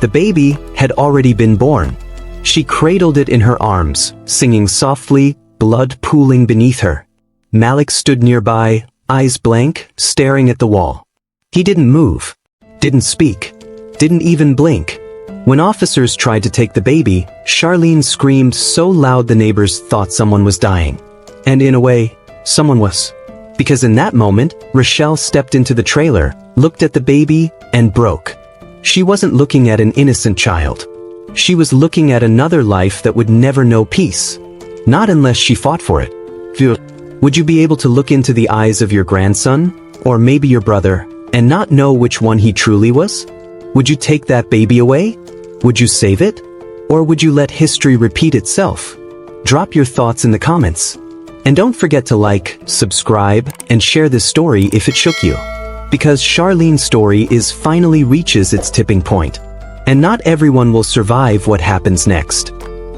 The baby had already been born. She cradled it in her arms, singing softly, blood pooling beneath her. Malik stood nearby, eyes blank, staring at the wall. He didn't move, didn't speak, didn't even blink. When officers tried to take the baby, Charlene screamed so loud the neighbors thought someone was dying. And in a way, someone was. Because in that moment, Rochelle stepped into the trailer, looked at the baby, and broke. She wasn't looking at an innocent child. She was looking at another life that would never know peace. Not unless she fought for it. Would you be able to look into the eyes of your grandson, or maybe your brother, and not know which one he truly was? Would you take that baby away? Would you save it? Or would you let history repeat itself? Drop your thoughts in the comments. And don't forget to like, subscribe, and share this story if it shook you. Because Charlene's story finally reaches its tipping point. And not everyone will survive what happens next.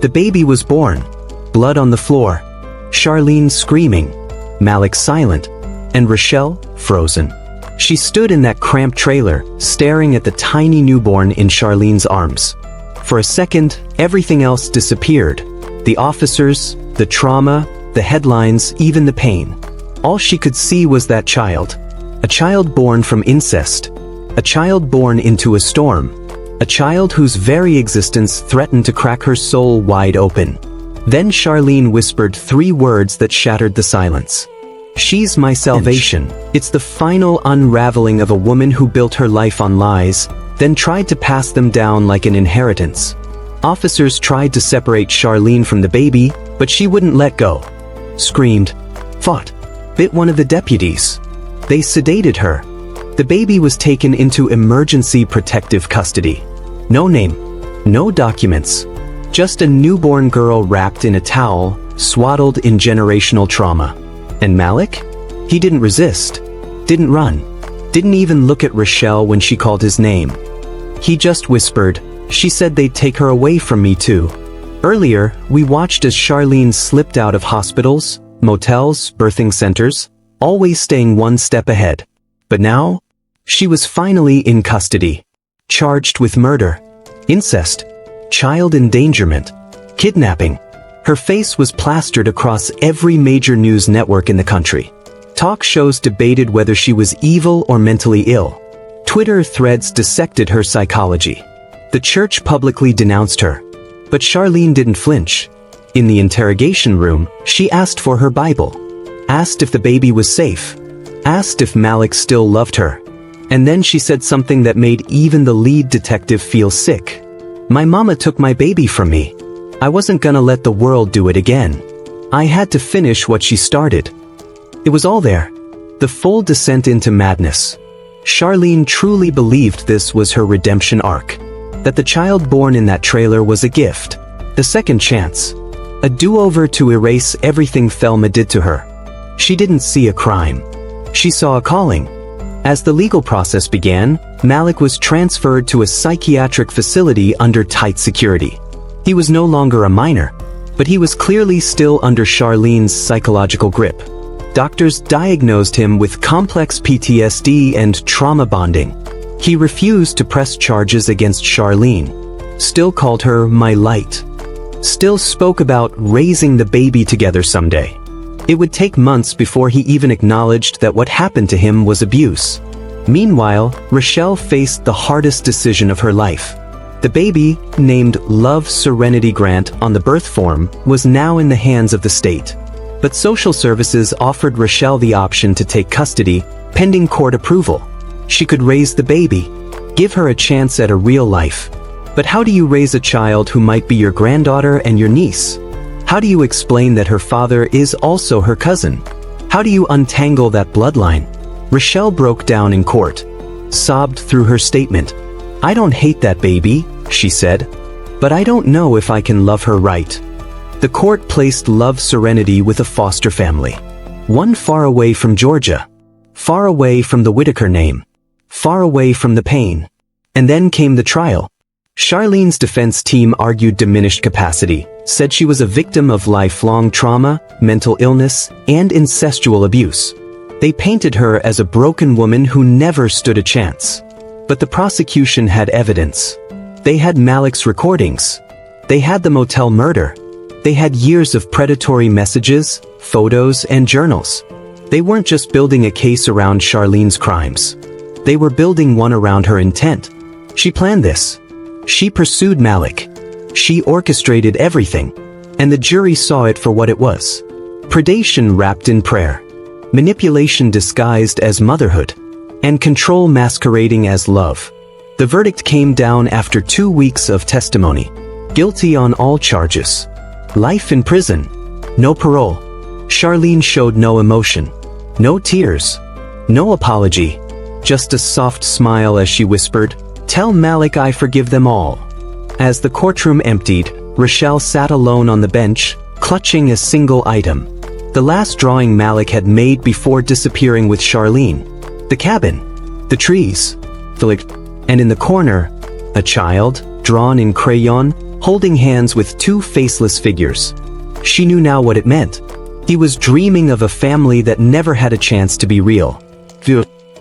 The baby was born. Blood on the floor. Charlene screaming. Malik silent. And Rochelle frozen. She stood in that cramped trailer, staring at the tiny newborn in Charlene's arms. For a second, everything else disappeared. The officers, the trauma, the headlines, even the pain. All she could see was that child. A child born from incest. A child born into a storm. A child whose very existence threatened to crack her soul wide open. Then Charlene whispered 3 words that shattered the silence. She's my salvation. It's the final unraveling of a woman who built her life on lies, then tried to pass them down like an inheritance. Officers tried to separate Charlene from the baby, but she wouldn't let go. Screamed, fought, bit one of the deputies. They sedated her. The baby was taken into emergency protective custody. No name, no documents, Just a newborn girl wrapped in a towel, swaddled in generational trauma. And Malik? He didn't resist, didn't run, didn't even look at Rochelle when she called his name. He just whispered, "She said they'd take her away from me too." Earlier, we watched as Charlene slipped out of hospitals, motels, birthing centers, always staying one step ahead. But now, she was finally in custody, charged with murder, incest, child endangerment, kidnapping. Her face was plastered across every major news network in the country. Talk shows debated whether she was evil or mentally ill. Twitter threads dissected her psychology. The church publicly denounced her. But Charlene didn't flinch. In the interrogation room, she asked for her Bible, asked if the baby was safe, asked if Malik still loved her. And then she said something that made even the lead detective feel sick. "My mama took my baby from me. I wasn't gonna let the world do it again. I had to finish what she started." It was all there. The full descent into madness. Charlene truly believed this was her redemption arc. That the child born in that trailer was a gift. A second chance. A do-over to erase everything Thelma did to her. She didn't see a crime. She saw a calling. As the legal process began, Malik was transferred to a psychiatric facility under tight security. He was no longer a minor, but he was clearly still under Charlene's psychological grip. Doctors diagnosed him with complex PTSD and trauma bonding. He refused to press charges against Charlene, still called her my light, still spoke about raising the baby together someday. It would take months before he even acknowledged that what happened to him was abuse. Meanwhile, Rochelle faced the hardest decision of her life. The baby, named Love Serenity Grant on the birth form, was now in the hands of the state. But social services offered Rochelle the option to take custody, pending court approval. She could raise the baby, give her a chance at a real life. But how do you raise a child who might be your granddaughter and your niece? How do you explain that her father is also her cousin? How do you untangle that bloodline? Rochelle broke down in court, sobbed through her statement. "I don't hate that baby," she said, "but I don't know if I can love her right." The court placed Love Serenity with a foster family. One far away from Georgia. Far away from the Whitaker name. Far away from the pain. And then came the trial. Charlene's defense team argued diminished capacity, said she was a victim of lifelong trauma, mental illness, and incestual abuse. They painted her as a broken woman who never stood a chance. But the prosecution had evidence. They had Malik's recordings. They had the motel murder. They had years of predatory messages, photos, and journals. They weren't just building a case around Charlene's crimes. They were building one around her intent. She planned this. She pursued Malik. She orchestrated everything. And the jury saw it for what it was. Predation wrapped in prayer. Manipulation disguised as motherhood. And control masquerading as love. The verdict came down after 2 weeks of testimony. Guilty on all charges. Life in prison. No parole. Charlene showed no emotion. No tears. No apology. Just a soft smile as she whispered, "Tell Malik I forgive them all." As the courtroom emptied, Rochelle sat alone on the bench, clutching a single item. The last drawing Malik had made before disappearing with Charlene. The cabin. The trees. And in the corner, a child, drawn in crayon, holding hands with two faceless figures. She knew now what it meant. He was dreaming of a family that never had a chance to be real.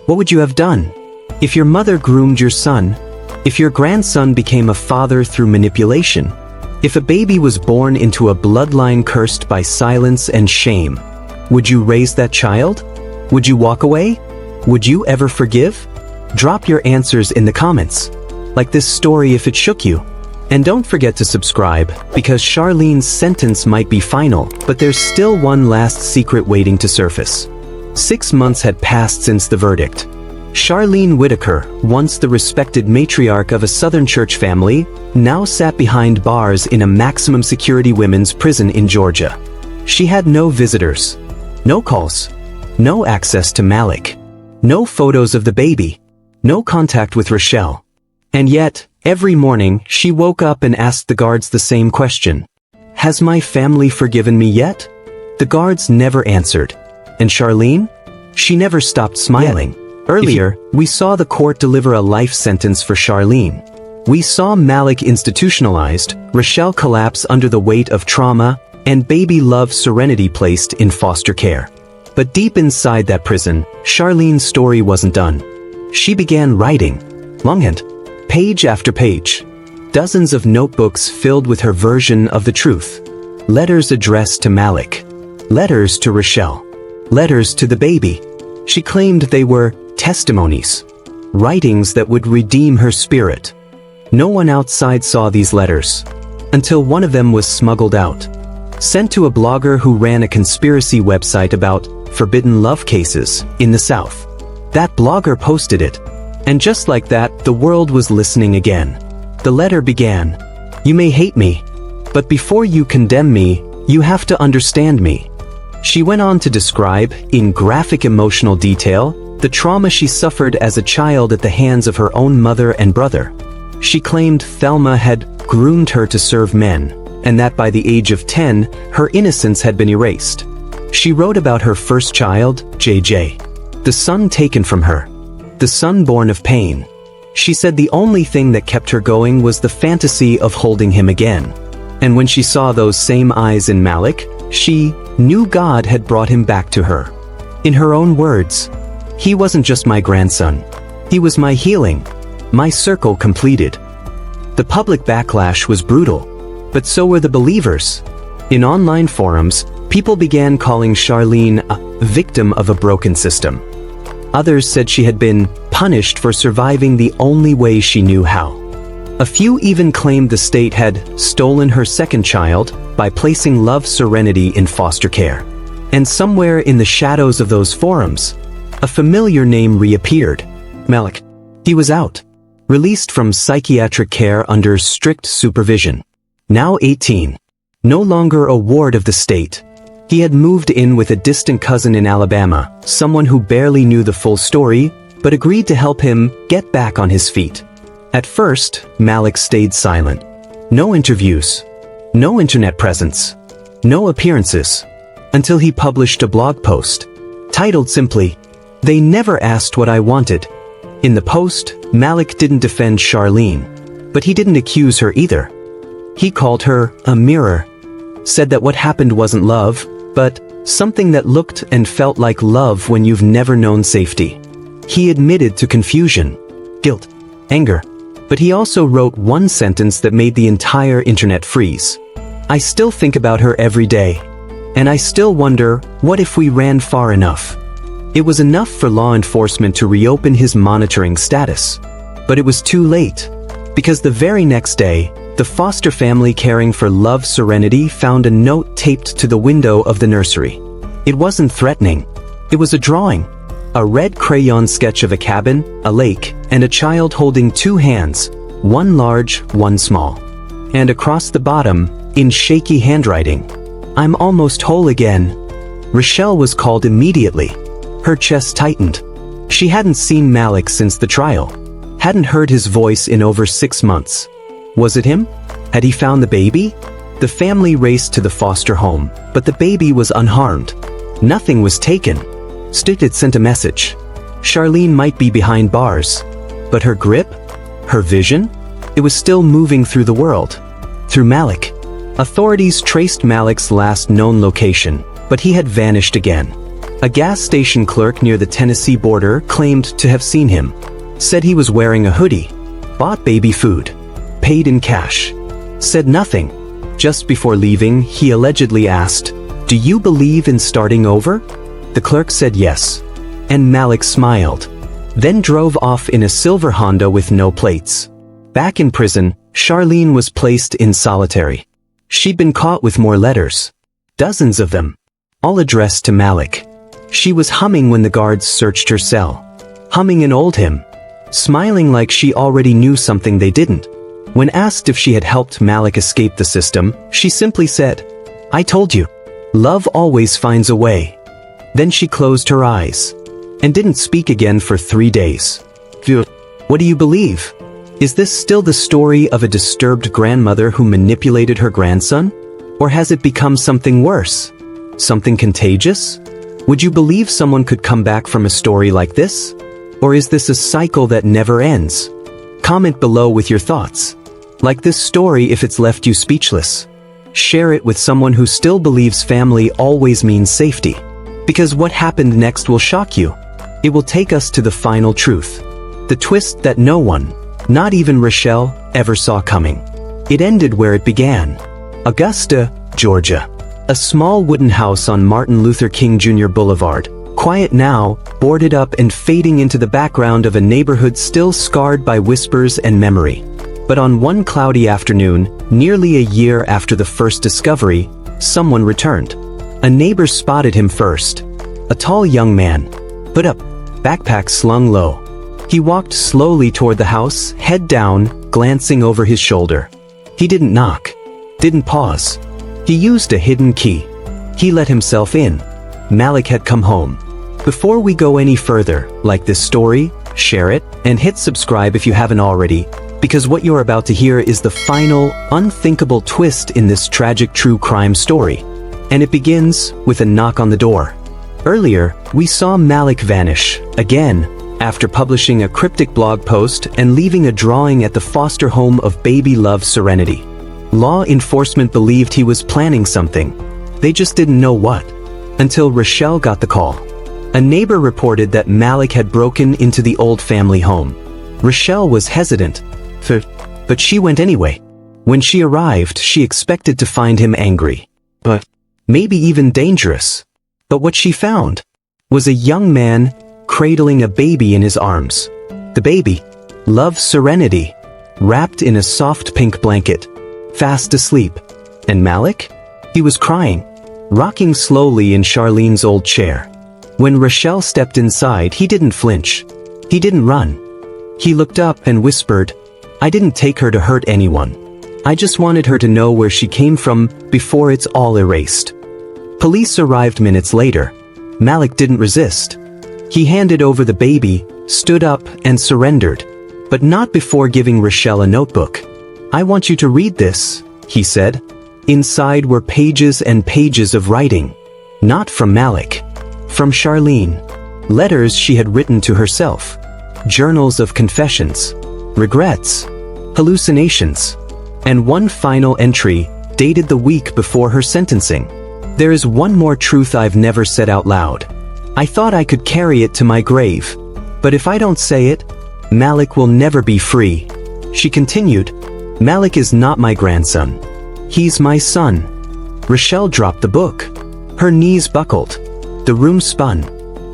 What would you have done? If your mother groomed your son? If your grandson became a father through manipulation? If a baby was born into a bloodline cursed by silence and shame? Would you raise that child? Would you walk away? Would you ever forgive? Drop your answers in the comments. Like this story if it shook you. And don't forget to subscribe, because Charlene's sentence might be final, but there's still one last secret waiting to surface. 6 months had passed since the verdict. Charlene Whitaker, once the respected matriarch of a Southern church family, now sat behind bars in a maximum security women's prison in Georgia. She had no visitors, no calls, no access to Malik, no photos of the baby, no contact with Rochelle. And yet, Every morning, she woke up and asked the guards the same question. Has my family forgiven me yet? The guards never answered. And Charlene? She never stopped smiling. Earlier, we saw the court deliver a life sentence for Charlene. We saw Malik institutionalized, Rochelle collapse under the weight of trauma, and baby love Serenity placed in foster care. But deep inside that prison, Charlene's story wasn't done. She began writing. Longhand. Page after page. Dozens of notebooks filled with her version of the truth. Letters addressed to Malik. Letters to Rochelle. Letters to the baby. She claimed they were testimonies. Writings that would redeem her spirit. No one outside saw these letters. Until one of them was smuggled out. Sent to a blogger who ran a conspiracy website about forbidden love cases in the South. That blogger posted it. And just like that, the world was listening again. The letter began, "You may hate me, but before you condemn me, you have to understand me." She went on to describe, in graphic emotional detail, the trauma she suffered as a child at the hands of her own mother and brother. She claimed Thelma had groomed her to serve men, and that by the age of 10, her innocence had been erased. She wrote about her first child, JJ. The son taken from her. The son born of pain. She said the only thing that kept her going was the fantasy of holding him again. And when she saw those same eyes in Malik, she knew God had brought him back to her. In her own words, "He wasn't just my grandson. He was my healing. My circle completed." The public backlash was brutal, but so were the believers. In online forums, people began calling Charlene a victim of a broken system. Others said she had been punished for surviving the only way she knew how. A few even claimed the state had stolen her second child by placing Love Serenity in foster care. And somewhere in the shadows of those forums, a familiar name reappeared. Malik. He was out. Released from psychiatric care under strict supervision. Now 18. No longer a ward of the state. He had moved in with a distant cousin in Alabama, someone who barely knew the full story, but agreed to help him get back on his feet. At first, Malik stayed silent. No interviews. No internet presence. No appearances. Until he published a blog post, titled simply, "They never asked what I wanted." In the post, Malik didn't defend Charlene, but he didn't accuse her either. He called her a mirror, said that what happened wasn't love, but something that looked and felt like love when you've never known safety. He admitted to confusion, guilt, anger, but he also wrote one sentence that made the entire internet freeze. "I still think about her every day, and I still wonder, what if we ran far enough?" It was enough for law enforcement to reopen his monitoring status. But it was too late, because the very next day, the foster family caring for Love Serenity found a note taped to the window of the nursery. It wasn't threatening. It was a drawing. A red crayon sketch of a cabin, a lake, and a child holding two hands, one large, one small. And across the bottom, in shaky handwriting, "I'm almost whole again." Rochelle was called immediately. Her chest tightened. She hadn't seen Malik since the trial. Hadn't heard his voice in over 6 months. Was it him? Had he found the baby? The family raced to the foster home, but the baby was unharmed. Nothing was taken. Still, it sent a message. Charlene might be behind bars, but her grip, her vision, it was still moving through the world. Through Malik. Authorities traced Malik's last known location, but he had vanished again. A gas station clerk near the Tennessee border claimed to have seen him. Said he was wearing a hoodie. Bought baby food. Paid in cash. Said nothing. Just before leaving, he allegedly asked, "Do you believe in starting over?" The clerk said yes. And Malik smiled. Then drove off in a silver Honda with no plates. Back in prison, Charlene was placed in solitary. She'd been caught with more letters. Dozens of them. All addressed to Malik. She was humming when the guards searched her cell. Humming an old hymn. Smiling like she already knew something they didn't. When asked if she had helped Malik escape the system, she simply said, "I told you. Love always finds a way." Then she closed her eyes. And didn't speak again for 3 days. "What do you believe?" Is this still the story of a disturbed grandmother who manipulated her grandson? Or has it become something worse? Something contagious? Would you believe someone could come back from a story like this? Or is this a cycle that never ends? Comment below with your thoughts. Like this story if it's left you speechless. Share it with someone who still believes family always means safety. Because what happened next will shock you. It will take us to the final truth. The twist that no one, not even Rochelle, ever saw coming. It ended where it began. Augusta, Georgia. A small wooden house on Martin Luther King Jr. Boulevard. Quiet now, boarded up and fading into the background of a neighborhood still scarred by whispers and memory. But on one cloudy afternoon, nearly a year after the first discovery, someone returned. A neighbor spotted him first. A tall young man. Hood up, backpack slung low. He walked slowly toward the house, head down, glancing over his shoulder. He didn't knock. Didn't pause. He used a hidden key. He let himself in. Malik had come home. Before we go any further, like this story, share it, and hit subscribe if you haven't already, because what you're about to hear is the final, unthinkable twist in this tragic true crime story. And it begins with a knock on the door. Earlier, we saw Malik vanish, again, after publishing a cryptic blog post and leaving a drawing at the foster home of baby love Serenity. Law enforcement believed he was planning something. They just didn't know what. Until Rochelle got the call. A neighbor reported that Malik had broken into the old family home. Rochelle was hesitant, but she went anyway. When she arrived, she expected to find him angry. But maybe even dangerous. But what she found was a young man cradling a baby in his arms. The baby, Love Serenity, wrapped in a soft pink blanket, fast asleep. And Malik? He was crying, rocking slowly in Charlene's old chair. When Rochelle stepped inside, he didn't flinch. He didn't run. He looked up and whispered, "I didn't take her to hurt anyone. I just wanted her to know where she came from before it's all erased." Police arrived minutes later. Malik didn't resist. He handed over the baby, stood up, and surrendered. But not before giving Rochelle a notebook. "I want you to read this," he said. Inside were pages and pages of writing. Not from Malik. From Charlene. Letters she had written to herself. Journals of confessions. Regrets. Hallucinations. And one final entry, dated the week before her sentencing. "There is one more truth I've never said out loud. I thought I could carry it to my grave. But if I don't say it, Malik will never be free." She continued, "Malik is not my grandson. He's my son." Rochelle dropped the book. Her knees buckled. The room spun.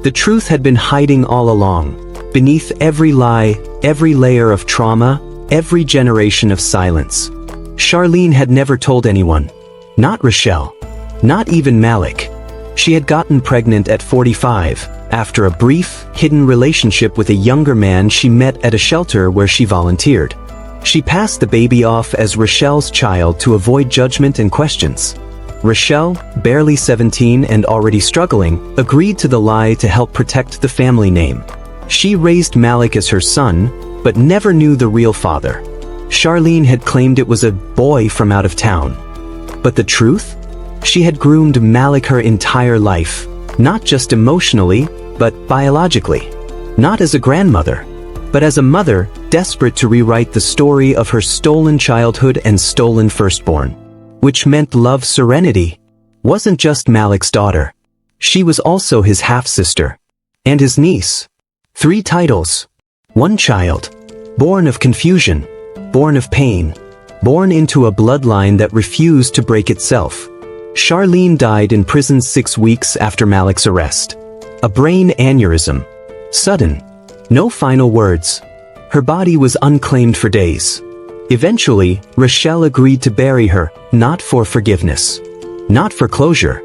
The truth had been hiding all along. Beneath every lie, every layer of trauma, every generation of silence. Charlene had never told anyone. Not Rochelle. Not even Malik. She had gotten pregnant at 45, after a brief, hidden relationship with a younger man she met at a shelter where she volunteered. She passed the baby off as Rochelle's child to avoid judgment and questions. Rochelle, barely 17 and already struggling, agreed to the lie to help protect the family name. She raised Malik as her son, but never knew the real father. Charlene had claimed it was a boy from out of town. But the truth? She had groomed Malik her entire life, not just emotionally, but biologically. Not as a grandmother, but as a mother desperate to rewrite the story of her stolen childhood and stolen firstborn. Which meant Love Serenity wasn't just Malik's daughter. She was also his half-sister. And his niece. 3 titles. 1 child. Born of confusion. Born of pain. Born into a bloodline that refused to break itself. Charlene died in prison 6 weeks after Malik's arrest. A brain aneurysm. Sudden. No final words. Her body was unclaimed for days. Eventually, Rochelle agreed to bury her, not for forgiveness. Not for closure.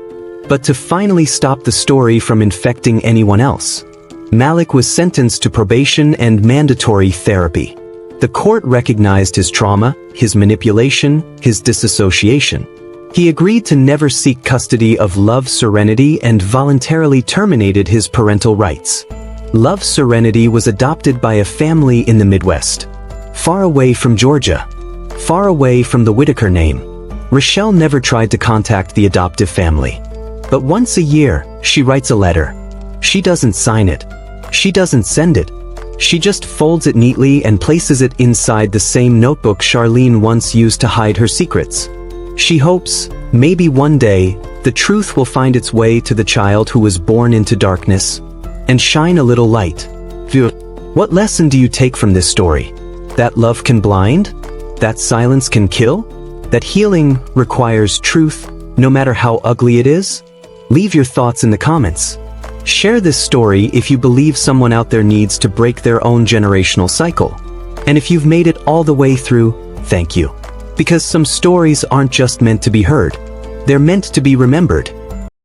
But to finally stop the story from infecting anyone else. Malik was sentenced to probation and mandatory therapy. The court recognized his trauma, his manipulation, his disassociation. He agreed to never seek custody of Love Serenity and voluntarily terminated his parental rights. Love Serenity was adopted by a family in the Midwest. Far away from Georgia. Far away from the Whitaker name. Rochelle never tried to contact the adoptive family. But once a year, she writes a letter. She doesn't sign it. She doesn't send it. She just folds it neatly and places it inside the same notebook Charlene once used to hide her secrets. She hopes, maybe one day, the truth will find its way to the child who was born into darkness and shine a little light. What lesson do you take from this story? That love can blind? That silence can kill? That healing requires truth, no matter how ugly it is? Leave your thoughts in the comments. Share this story if you believe someone out there needs to break their own generational cycle. And if you've made it all the way through, thank you. Because some stories aren't just meant to be heard. They're meant to be remembered.